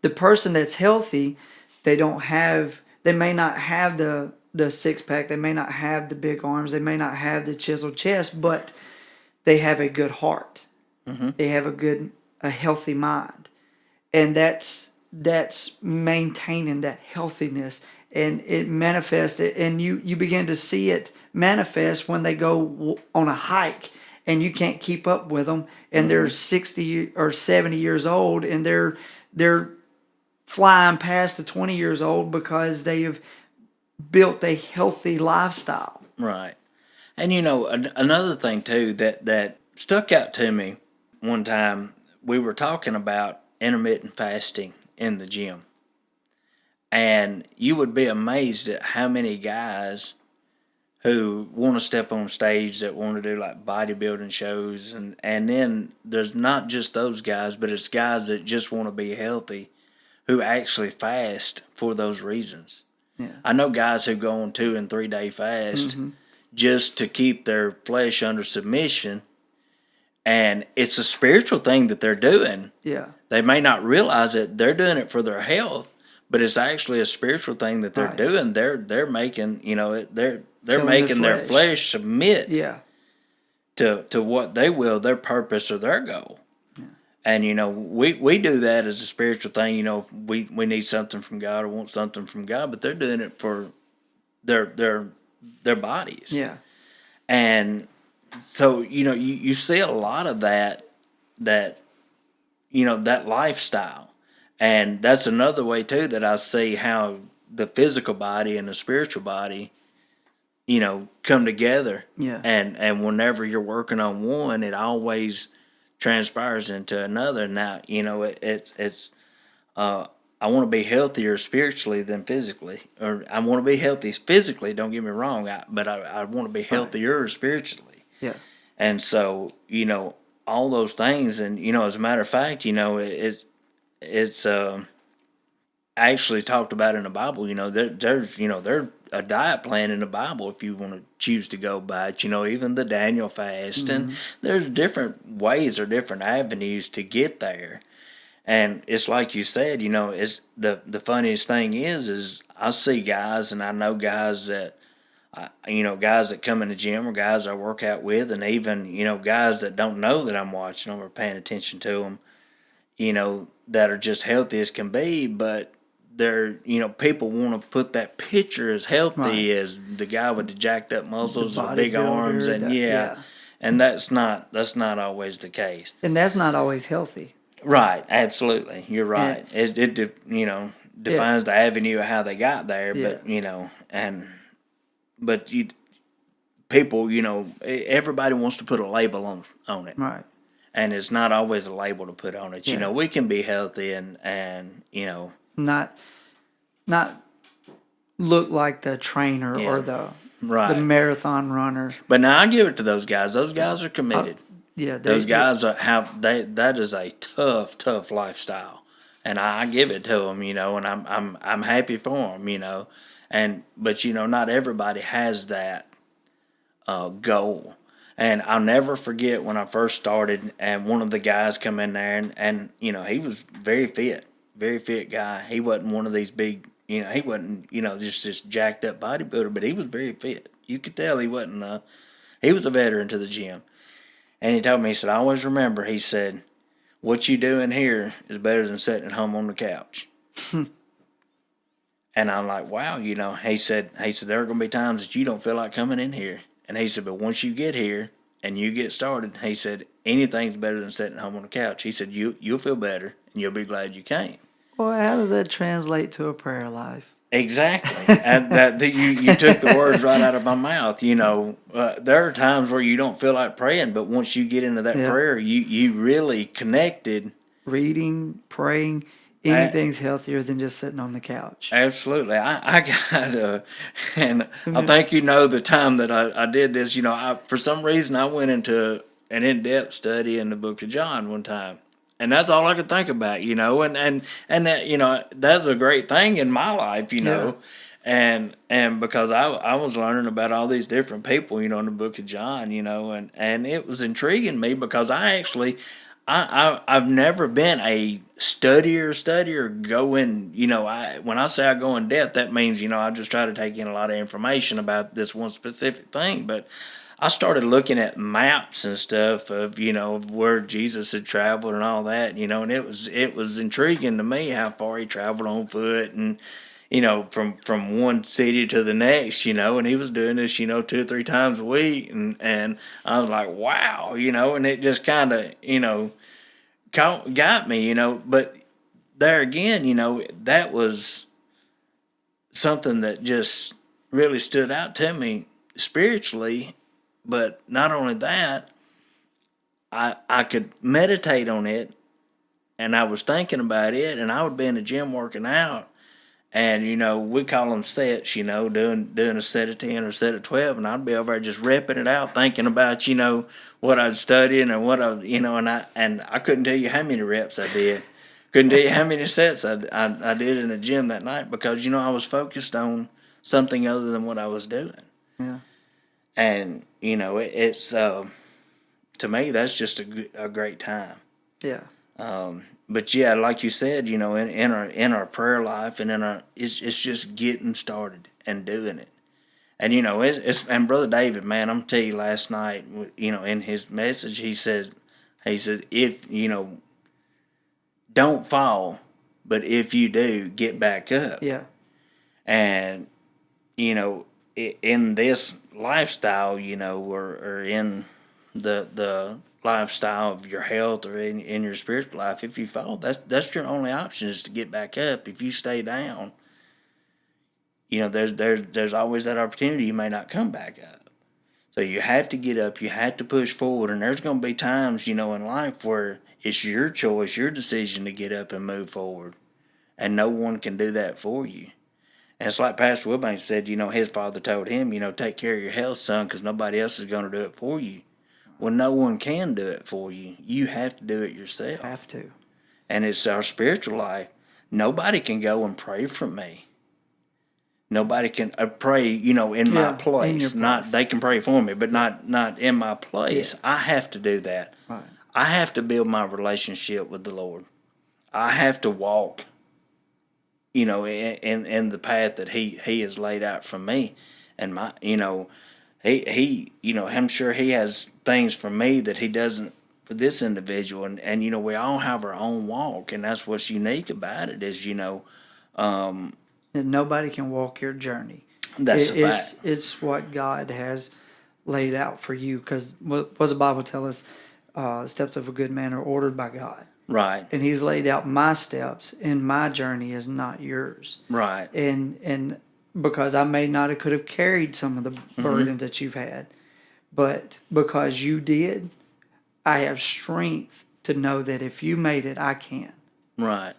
The person that's healthy, they may not have the six pack, they may not have the big arms, they may not have the chiseled chest, but they have a good heart. They have a healthy mind, and that's maintaining that healthiness, and it manifests it, and you begin to see it manifest when they go on a hike and you can't keep up with them, and they're 60 or 70 years old, and they're flying past the 20 years old because they have built a healthy lifestyle. Right. And another thing too that stuck out to me one time, we were talking about intermittent fasting in the gym. And you would be amazed at how many guys who want to step on stage, that want to do like bodybuilding shows, and then there's not just those guys, but it's guys that just want to be healthy who actually fast for those reasons. Yeah. I know guys who go on 2 and 3 day fast just to keep their flesh under submission, and it's a spiritual thing that they're doing. Yeah. They may not realize it; they're doing it for their health, but it's actually a spiritual thing that they're Right. doing. They're making they're Killing making their their flesh submit Yeah. to what they will, their purpose or their goal. And we do that as a spiritual thing. We need something from God or want something from God, but they're doing it for their bodies. Yeah. And so you see a lot of that lifestyle, and that's another way too that I see how the physical body and the spiritual body come together. Yeah. And whenever you're working on one, it always transpires into another. Now, it's I want to be healthier spiritually than physically, or I want to be healthy physically. Don't get me wrong, but I want to be healthier spiritually. Yeah. And so, all those things, and as a matter of fact, it's actually talked about in the Bible. There's a diet plan in the Bible if you want to choose to go by it. Even the Daniel fast, and there's different ways or different avenues to get there. And it's like you said, it's the funniest thing is I see guys, and I know guys that guys that come in the gym, or guys I work out with, and even guys that don't know that I'm watching them or paying attention to them, that are just healthy as can be, but they're people want to put that picture as healthy as the guy with the jacked up muscles and the big arms, and and that's not always the case, and that's not always healthy. Right, absolutely, you're right. It defines the avenue of how they got there, but but people, everybody wants to put a label on it, Right. and it's not always a label to put on it. We can be healthy and not look like the trainer or Right. the marathon runner. But now I give it to those guys. Those guys are committed. Yeah, Those guys that is a tough lifestyle, and I give it to them, and I'm happy for them, but not everybody has that goal. And I'll never forget when I first started, and one of the guys come in there, and he was very fit guy. He wasn't one of these big, he wasn't just this jacked up bodybuilder, but he was very fit. You could tell he wasn't. He was a veteran to the gym. And he told me, he said, I always remember, he said, what you doing here is better than sitting at home on the couch. And I'm like, wow, he said, there are going to be times that you don't feel like coming in here. And he said, but once you get here and you get started, he said, anything's better than sitting at home on the couch. He said, you'll feel better and you'll be glad you came. Well, how does that translate to a prayer life? Exactly. And you took the words right out of my mouth. There are times where you don't feel like praying, but once you get into that prayer, you really connected. Reading, praying, anything's healthier than just sitting on the couch. Absolutely. I got and I think the time that I did this, for some reason I went into an in-depth study in the book of John one time. And that's all I could think about, and that, that's a great thing in my life, and because I was learning about all these different people, in the book of John, and it was intriguing me because I've never been a studier going, when I say I go in depth, that means, I just try to take in a lot of information about this one specific thing, but I started looking at maps and stuff of, of where Jesus had traveled and all that, and it was intriguing to me how far he traveled on foot and, from one city to the next, and he was doing this, 2 or 3 times a week. And I was like, wow, and it just kind of, got me, but there again, that was something that just really stood out to me spiritually. But not only that, I could meditate on it, and I was thinking about it, and I would be in the gym working out, and we call them sets, doing a set of 10 or a set of 12, and I'd be over there just repping it out, thinking about what I'd studying and what and I couldn't tell you how many reps I did, couldn't tell you how many sets I did in the gym that night because I was focused on something other than what I was doing. Yeah. And, it's, to me, that's just a great time. Yeah. But yeah, like you said, in our prayer life and it's just getting started and doing it. And, and Brother David, man, I'm telling you last night, in his message, he said, if, don't fall, but if you do, get back up. Yeah. And, in this lifestyle, or in the lifestyle of your health or in your spiritual life, if you fall, that's your only option is to get back up. If you stay down, there's always that opportunity you may not come back up. So you have to get up, you have to push forward, and there's going to be times, in life where it's your choice, your decision to get up and move forward, and no one can do that for you. And it's like Pastor Wilbanks said, his father told him, take care of your health, son, because nobody else is going to do it for you. Well, no one can do it for you. You have to do it yourself. Have to. And it's our spiritual life. Nobody can go and pray for me. Nobody can pray, in my place. They can pray for me, but not in my place. Yeah. I have to do that. Right. I have to build my relationship with the Lord. I have to walk in the path that he has laid out for me, and my, he I'm sure he has things for me that he doesn't for this individual, and we all have our own walk, and that's what's unique about it is, and nobody can walk your journey. That's a fact. It's what God has laid out for you, because what does the Bible tell us? Steps of a good man are ordered by God. Right. And he's laid out my steps, and my journey is not yours. Right. And because I may not have could have carried some of the burdens that you've had, but because you did, I have strength to know that if you made it, I can. Right.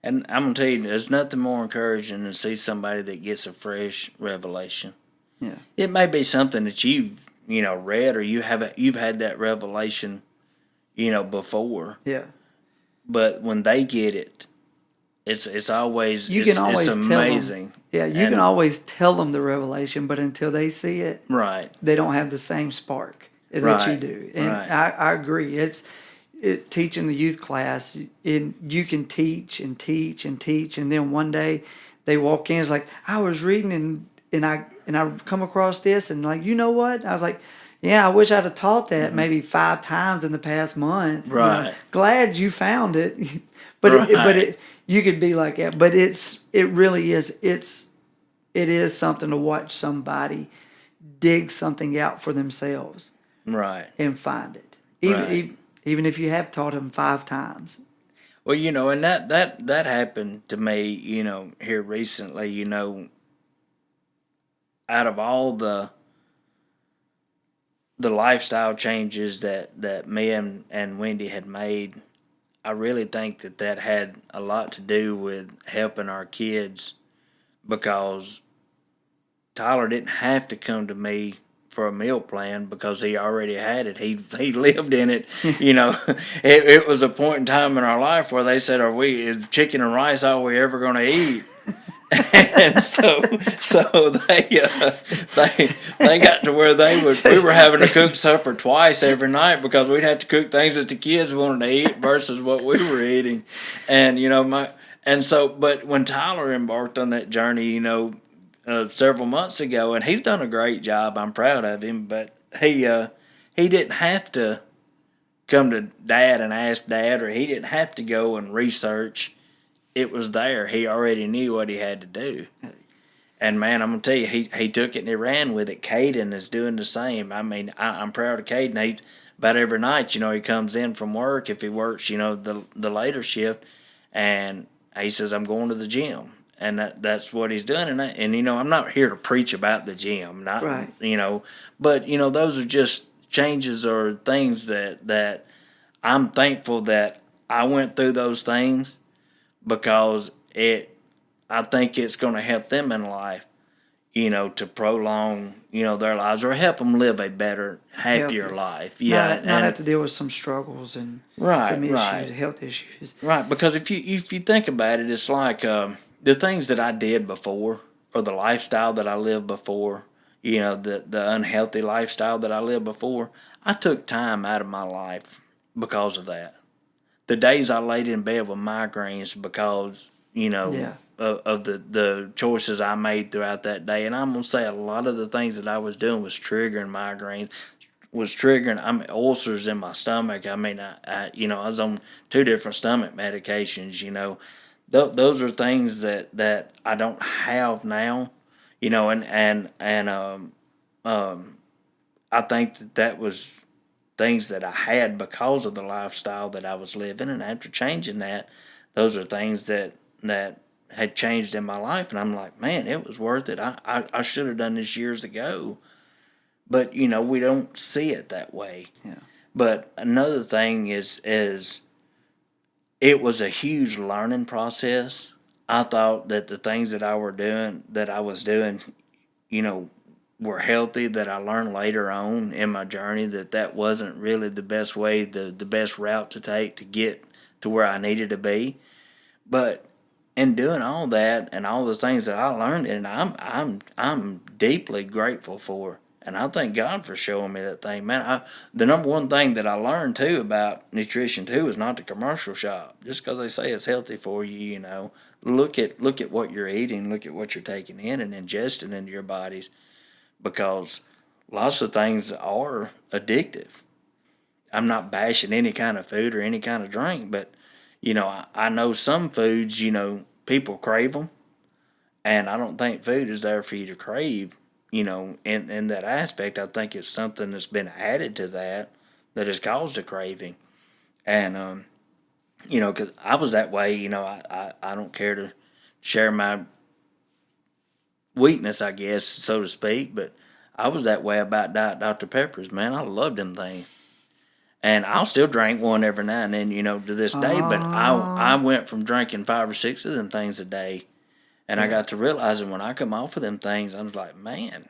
And I'm going to tell you, there's nothing more encouraging than to see somebody that gets a fresh revelation. Yeah. It may be something that you've read, or you've had that revelation, before. Yeah. But when they get it, it's always You can it's always tell them. amazing. Yeah, you can always tell them the revelation, but until they see it, Right. they don't have the same spark that you Right. do. And Right. I agree. Teaching the youth class, you can teach and teach and teach, and then one day they walk in. It's like, I was reading and I come across this, and like, you know what? I was like, yeah, I wish I'd have taught that maybe 5 times in the past month. Right. Glad you found it, but Right. you could be like that. But it really is. It is something to watch somebody dig something out for themselves Right. and find it. Right. Even if you have taught them 5 times. Well, and that happened to me, here recently, out of all the lifestyle changes that me and Wendy had made, I really think that had a lot to do with helping our kids, because Tyler didn't have to come to me for a meal plan because he already had it. He lived in it. It was a point in time in our life where they said, is chicken and rice all we ever going to eat? And so they got to where we were having to cook supper twice every night because we'd have to cook things that the kids wanted to eat versus what we were eating. And but when Tyler embarked on that journey, several months ago, and he's done a great job. I'm proud of him, but he didn't have to come to Dad and ask Dad, or he didn't have to go and research. It was there. He already knew what he had to do. And man, I'm gonna tell you, he took it and he ran with it. Caden is doing the same. I mean, I'm proud of Caden. He about every night, he comes in from work, if he works, the later shift, and he says, I'm going to the gym. And that's what he's doing. And I'm not here to preach about the gym, not Right. but those are just changes or things that I'm thankful that I went through those things, because I think it's going to help them in life, to prolong, their lives, or help them live a better, happier life. Yeah, Not have to deal with some struggles and some issues, health issues. Right, because if you think about it, it's like the things that I did before, or the lifestyle that I lived before, the unhealthy lifestyle that I lived before, I took time out of my life because of that. The days I laid in bed with migraines because, of the choices I made throughout that day. And I'm going to say a lot of the things that I was doing was triggering migraines, ulcers in my stomach. I mean, I was on 2 different stomach medications, Those are things that I don't have now, and I think that was things that I had because of the lifestyle that I was living. And after changing that, those are things that had changed in my life. And I'm like, man, it was worth it. I should have done this years ago. But, we don't see it that way. Yeah. But another thing is it was a huge learning process. I thought that the things that I was doing, were healthy, that I learned later on in my journey that wasn't really the best way, the best route to take to get to where I needed to be. But in doing all that and all the things that I learned, and I'm deeply grateful for. And I thank God for showing me that thing, man. The number one thing that I learned too about nutrition too is not to commercial shop. Just because they say it's healthy for you, look at what you're eating, look at what you're taking in and ingesting into your bodies, because lots of things are addictive. I'm not bashing any kind of food or any kind of drink, but I know some foods, people crave them, and I don't think food is there for you to crave. In that aspect, I think it's something that's been added to that has caused a craving. And, because I was that way, I don't care to share my weakness, I guess, so to speak, but I was that way about Diet Dr. Peppers, man. I loved them things. And I'll still drink one every now and then, to this day, but I went from drinking 5 or 6 of them things a day. And I got to realizing when I come off of them things, I was like, man,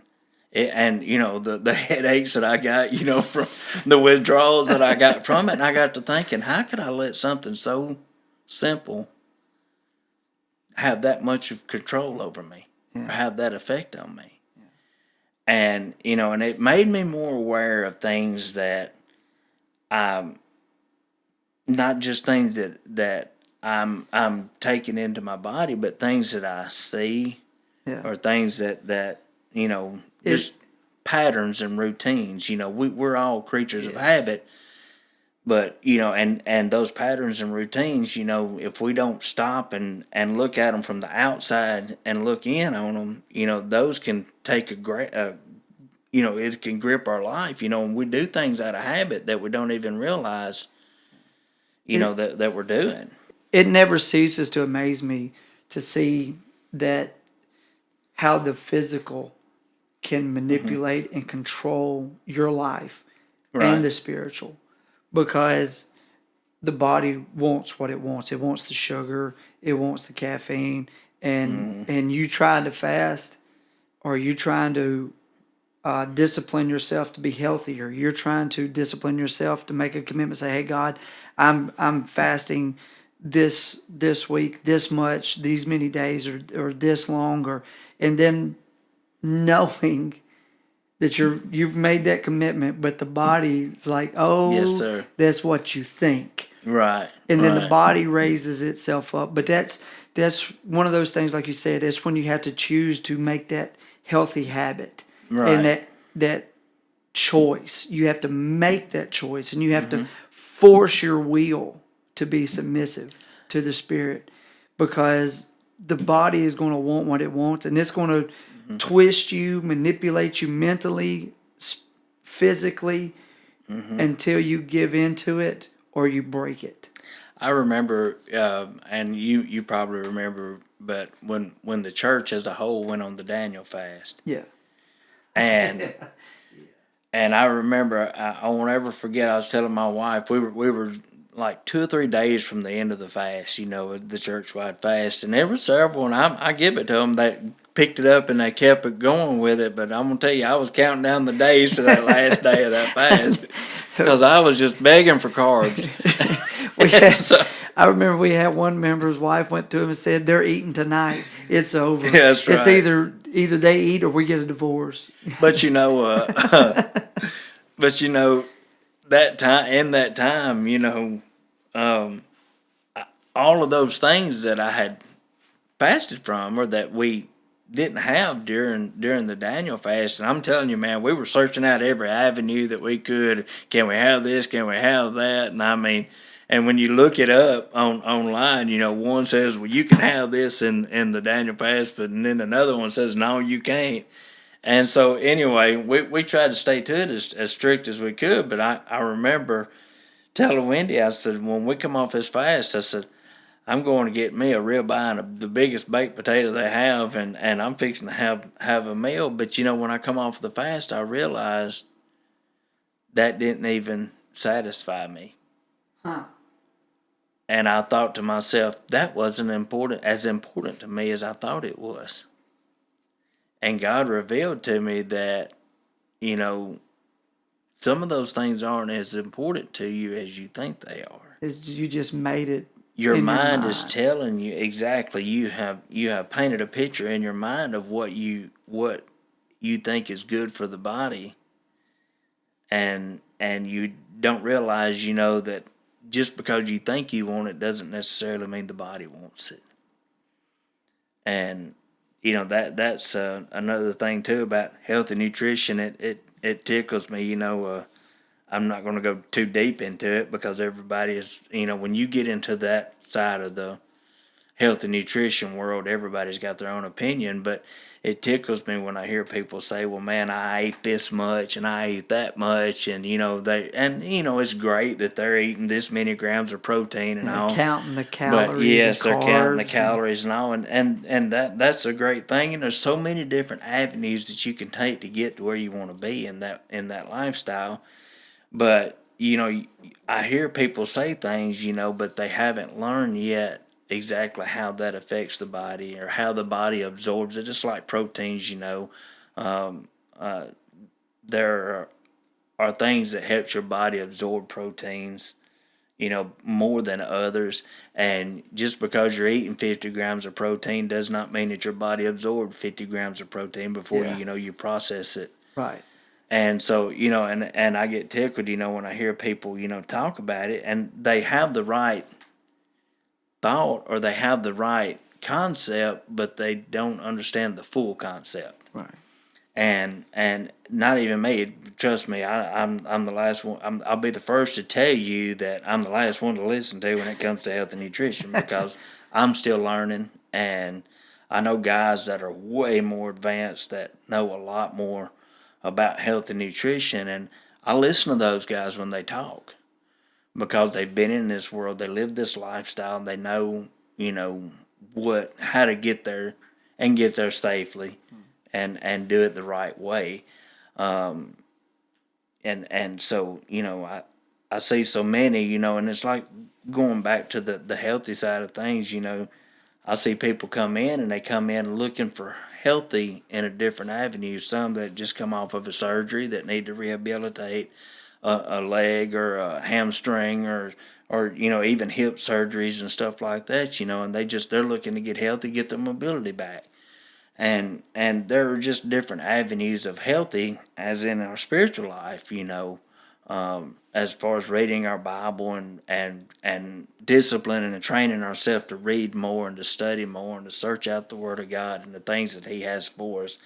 And the headaches that I got, from the withdrawals that I got from it, and I got to thinking, how could I let something so simple have that much of control over me, or have that effect on me? And and it made me more aware of things that not just things that I'm taking into my body, but things that I see, or things that just patterns and routines. We're all creatures of habit, but and those patterns and routines, if we don't stop and look at them from the outside and look in on them, those can take a great it can grip our life, and we do things out of habit that we don't even realize that we're doing. It never ceases to amaze me to see that how the physical can manipulate and control your life and the spiritual, because the body wants what it wants. It wants the sugar, it wants the caffeine, and you trying to fast, or you trying to discipline yourself to be healthier. You're trying to discipline yourself to make a commitment. Say, "Hey God, I'm fasting this week, this much, these many days, or this long," and then knowing that you've made that commitment, but the body's like, "Oh, Yes, sir. that's what you think," Right. and then the body raises itself up. But that's one of those things, like you said. It's when you have to choose to make that healthy habit. Right. And that choice, you have to make that choice, and you have to force your will to be submissive to the Spirit, because the body is going to want what it wants, and it's going to twist you, manipulate you mentally, physically, until you give into it or you break it. I remember, and you probably remember, but when the church as a whole went on the Daniel fast. Yeah. And and I remember, I won't ever forget, I was telling my wife, we were like 2 or 3 days from the end of the fast, the church-wide fast. And there were several, and I give it to them, that picked it up and they kept it going with it. But I'm going to tell you, I was counting down the days to that last day of that fast, because I was just begging for carbs. I remember we had one member's wife went to him and said, "They're eating tonight. It's over. Yeah, that's right. It's either they eat or we get a divorce." But that time, all of those things that I had fasted from, or that we didn't have during the Daniel fast. And I'm telling you, man, we were searching out every avenue that we could. Can we have this? Can we have that? And I mean, and when you look it up online, one says, well, you can have this in the Daniel fast, but and then another one says, no, you can't. And so anyway, we tried to stay to it as strict as we could. But I remember telling Wendy, I said, when we come off this fast, I said, I'm going to get me a ribeye and the biggest baked potato they have, and I'm fixing to have a meal. But when I come off the fast, I realized that didn't even satisfy me. Huh. And I thought to myself, that wasn't as important to me as I thought it was. And God revealed to me that, some of those things aren't as important to you as you think they are. You just made it. Your mind is telling you exactly. You have painted a picture in your mind of what you think is good for the body, and you don't realize, that just because you think you want it doesn't necessarily mean the body wants it. And that's another thing too about health and nutrition. It tickles me. I'm not going to go too deep into it, because everybody is, when you get into that side of the health and nutrition world, everybody's got their own opinion. But it tickles me when I hear people say, well, man, I ate this much and I ate that much. And, it's great that they're eating this many grams of protein and all. Counting the calories. But yes, and they're counting the calories and all. And that's a great thing. And there's so many different avenues that you can take to get to where you want to be in that lifestyle. But, I hear people say things, but they haven't learned yet exactly how that affects the body, or how the body absorbs it. It's like proteins, there are things that helps your body absorb proteins, more than others. And just because you're eating 50 grams of protein does not mean that your body absorbed 50 grams of protein before Yeah. you process it. Right. And so, and I get tickled, when I hear people, talk about it, and they have the right thought or they have the right concept, but they don't understand the full concept. Right. And not even me. Trust me, I'm the last one. I'll be the first to tell you that I'm the last one to listen to when it comes to health and nutrition because I'm still learning, and I know guys that are way more advanced that know a lot more about health and nutrition, and I listen to those guys when they talk because they've been in this world, they live this lifestyle, and they know, how to get there and get there safely and do it the right way. And so, I see so many, and it's like going back to the healthy side of things, I see people come in and they come in looking for healthy in a different avenue. Some that just come off of a surgery that need to rehabilitate a leg or a hamstring or even hip surgeries and stuff like that, and they're looking to get healthy, get their mobility back. And there are just different avenues of healthy, as in our spiritual life, as far as reading our Bible and disciplining and training ourselves to read more and to study more and to search out the Word of God and the things that He has for us.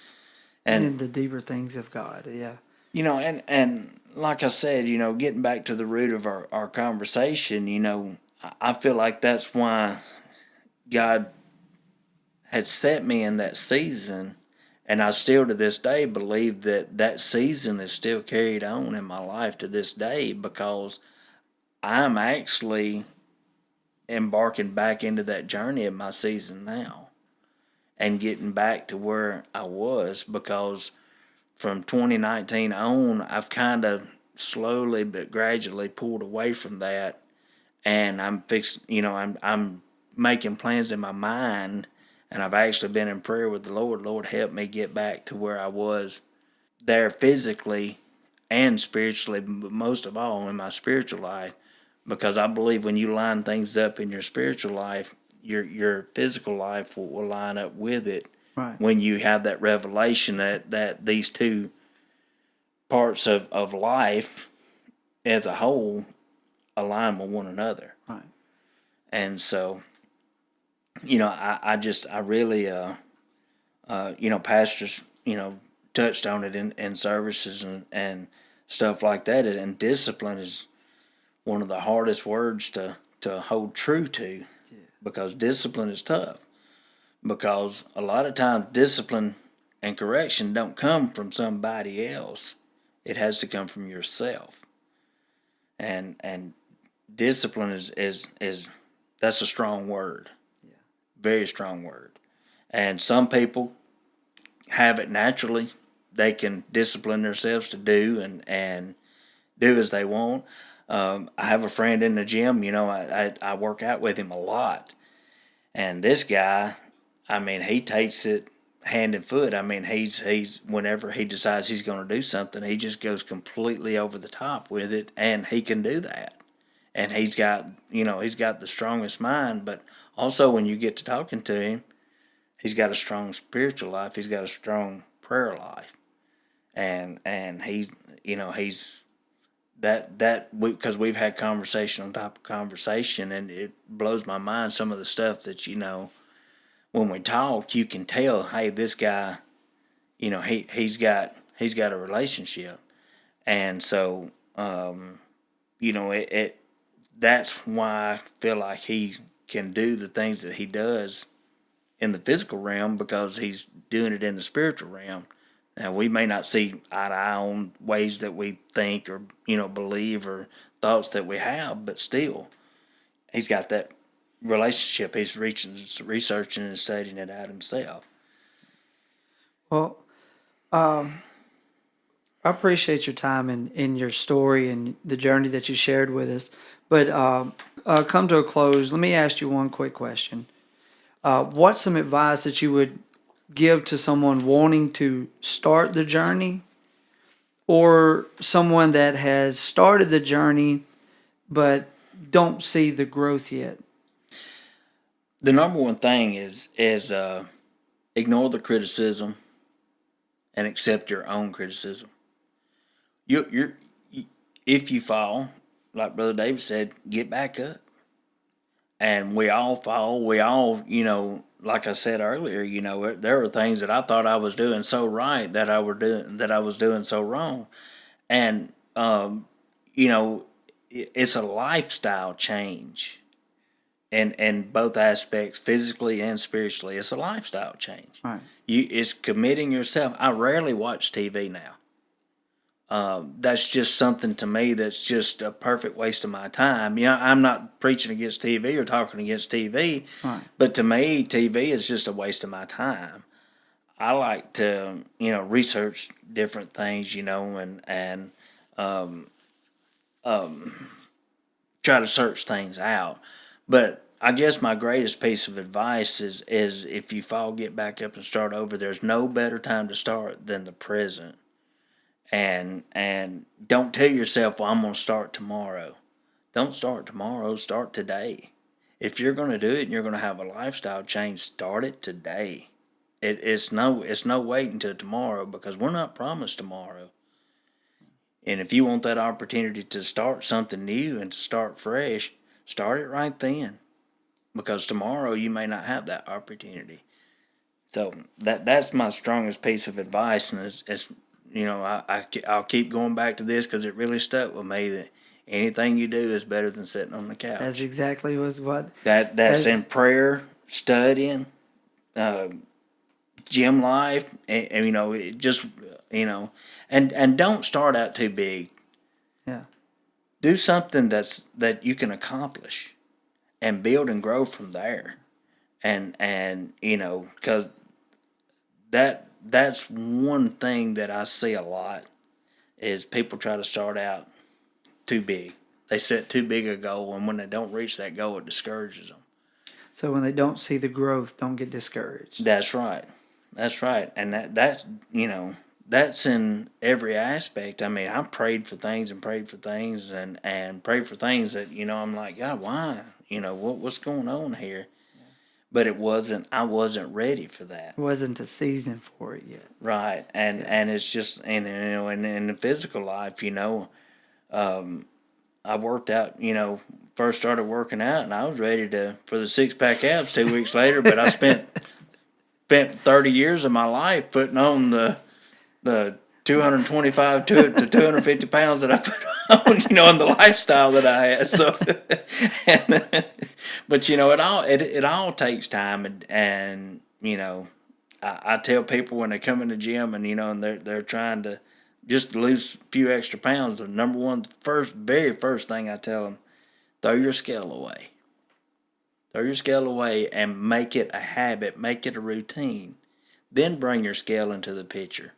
And And the deeper things of God. Yeah. and like I said, getting back to the root of our conversation, I feel like that's why God had set me in that season, and I still to this day believe that season is still carried on in my life to this day because I'm actually embarking back into that journey of my season now and getting back to where I was because from 2019 on, I've kind of slowly but gradually pulled away from that, and I'm making plans in my mind, and I've actually been in prayer with the Lord. Lord, help me get back to where I was there physically and spiritually, but most of all in my spiritual life, because I believe when you line things up in your spiritual life, your physical life will line up with it. Right. When you have that revelation that these two parts of life as a whole align with one another. Right. And so, I really, pastors, touched on it in services and stuff like that. And discipline is one of the hardest words to hold true to because discipline is tough. Because a lot of times discipline and correction don't come from somebody else. It has to come from yourself. And discipline is that's a strong word. Very strong word. And some people have it naturally. They can discipline themselves to do and do as they want. I have a friend in the gym, I work out with him a lot. And this guy, I mean, he takes it hand and foot. I mean, he's whenever he decides he's going to do something, he just goes completely over the top with it, and he can do that. And he's got the strongest mind, but also when you get to talking to him, he's got a strong spiritual life. He's got a strong prayer life, and he's because we've had conversation on top of conversation, and it blows my mind some of the stuff that when we talk, you can tell, hey, this guy, he's got a relationship, and so it that's why I feel like he can do the things that he does in the physical realm because he's doing it in the spiritual realm. Now we may not see eye to eye on ways that we think or believe or thoughts that we have, but still, he's got that relationship. He's researching and studying it out himself. Well, I appreciate your time and your story and the journey that you shared with us. But come to a close, let me ask you one quick question. What's some advice that you would give to someone wanting to start the journey, or someone that has started the journey but don't see the growth yet? The number one thing is ignore the criticism and accept your own criticism. You if you fall, like Brother David said, get back up. And we all fall. We all, like I said earlier, there were things that I thought I was doing so right that I was doing so wrong. And it's a lifestyle change, in both aspects, physically and spiritually. It's a lifestyle change. Right. It's committing yourself. I rarely watch TV now. That's just something to me that's just a perfect waste of my time. I'm not preaching against TV or talking against TV, Right. but to me, TV is just a waste of my time. I like to, research different things, and try to search things out. But I guess my greatest piece of advice is if you fall, get back up and start over. There's no better time to start than the present. And don't tell yourself, well, I'm going to start tomorrow. Don't start tomorrow. Start today. If you're going to do it and you're going to have a lifestyle change, start it today. It's no wait until tomorrow, because we're not promised tomorrow. And if you want that opportunity to start something new and to start fresh, start it right then, because tomorrow you may not have that opportunity. So that's my strongest piece of advice, and it's I'll keep going back to this because it really stuck with me, that anything you do is better than sitting on the couch. That's exactly what. That's in prayer, studying, gym life, and just and don't start out too big. Yeah. Do something that you can accomplish, and build and grow from there, and because that's one thing that I see a lot, is people try to start out too big. They set too big a goal, and when they don't reach that goal, it discourages them. So when they don't see the growth, don't get discouraged. That's right. And that's in every aspect. I mean, I prayed for things and prayed for things and prayed for things that, I'm like, God, why? What's going on here? But I wasn't ready for that. It wasn't the season for it yet. Right. And it's just, and in the physical life, I worked out, first started working out, and I was ready for the 6-pack abs 2 weeks later, but I spent 30 years of my life putting on the 225 to 250 pounds that I put on, and the lifestyle that I had. So, but it all takes time, and I tell people when they come in the gym and they're trying to just lose a few extra pounds, the number one, very first thing I tell them, throw your scale away. Throw your scale away and make it a habit, make it a routine. Then bring your scale into the picture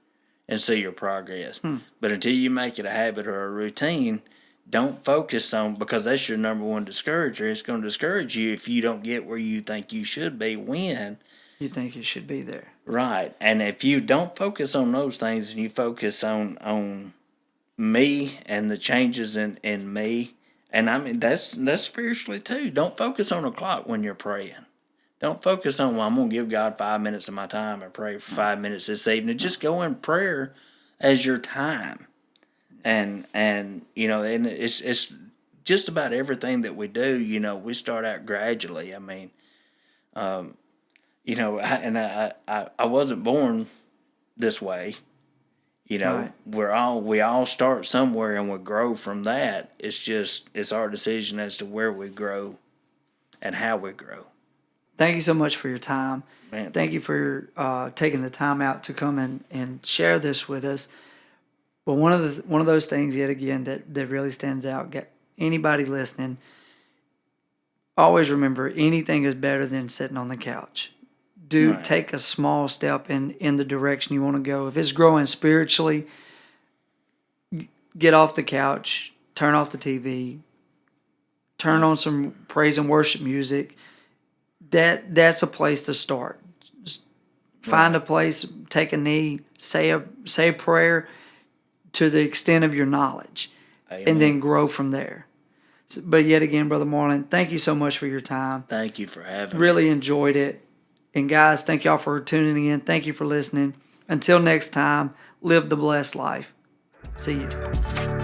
and see your progress. But until you make it a habit or a routine, don't focus on, because that's your number one discourager. It's going to discourage you if you don't get where you think you should be when You think you should be there. Right. And if you don't focus on those things, and you focus on me and the changes in me, and I mean that's spiritually too. Don't focus on a clock when you're praying. Don't focus on, well, I'm going to give God 5 minutes of my time and pray for 5 minutes this evening. Just go in prayer as your time. And it's just about everything that we do, we start out gradually. I mean, I wasn't born this way. Right. We all start somewhere and we grow from that. It's our decision as to where we grow and how we grow. Thank you so much for your time. Man. Thank you for taking the time out to come and share this with us. But one of those things, yet again, that really stands out, get anybody listening, always remember, anything is better than sitting on the couch. Right. Take a small step in the direction you want to go. If it's growing spiritually, get off the couch, turn off the TV, turn on some praise and worship music. That's a place to start. Find a place, take a knee, say a prayer to the extent of your knowledge, Amen. and then grow from there. But yet again, Brother Marlon, thank you so much for your time. Thank you for having me. Really enjoyed it. And guys, thank y'all for tuning in. Thank you for listening. Until next time, live the blessed life. See you.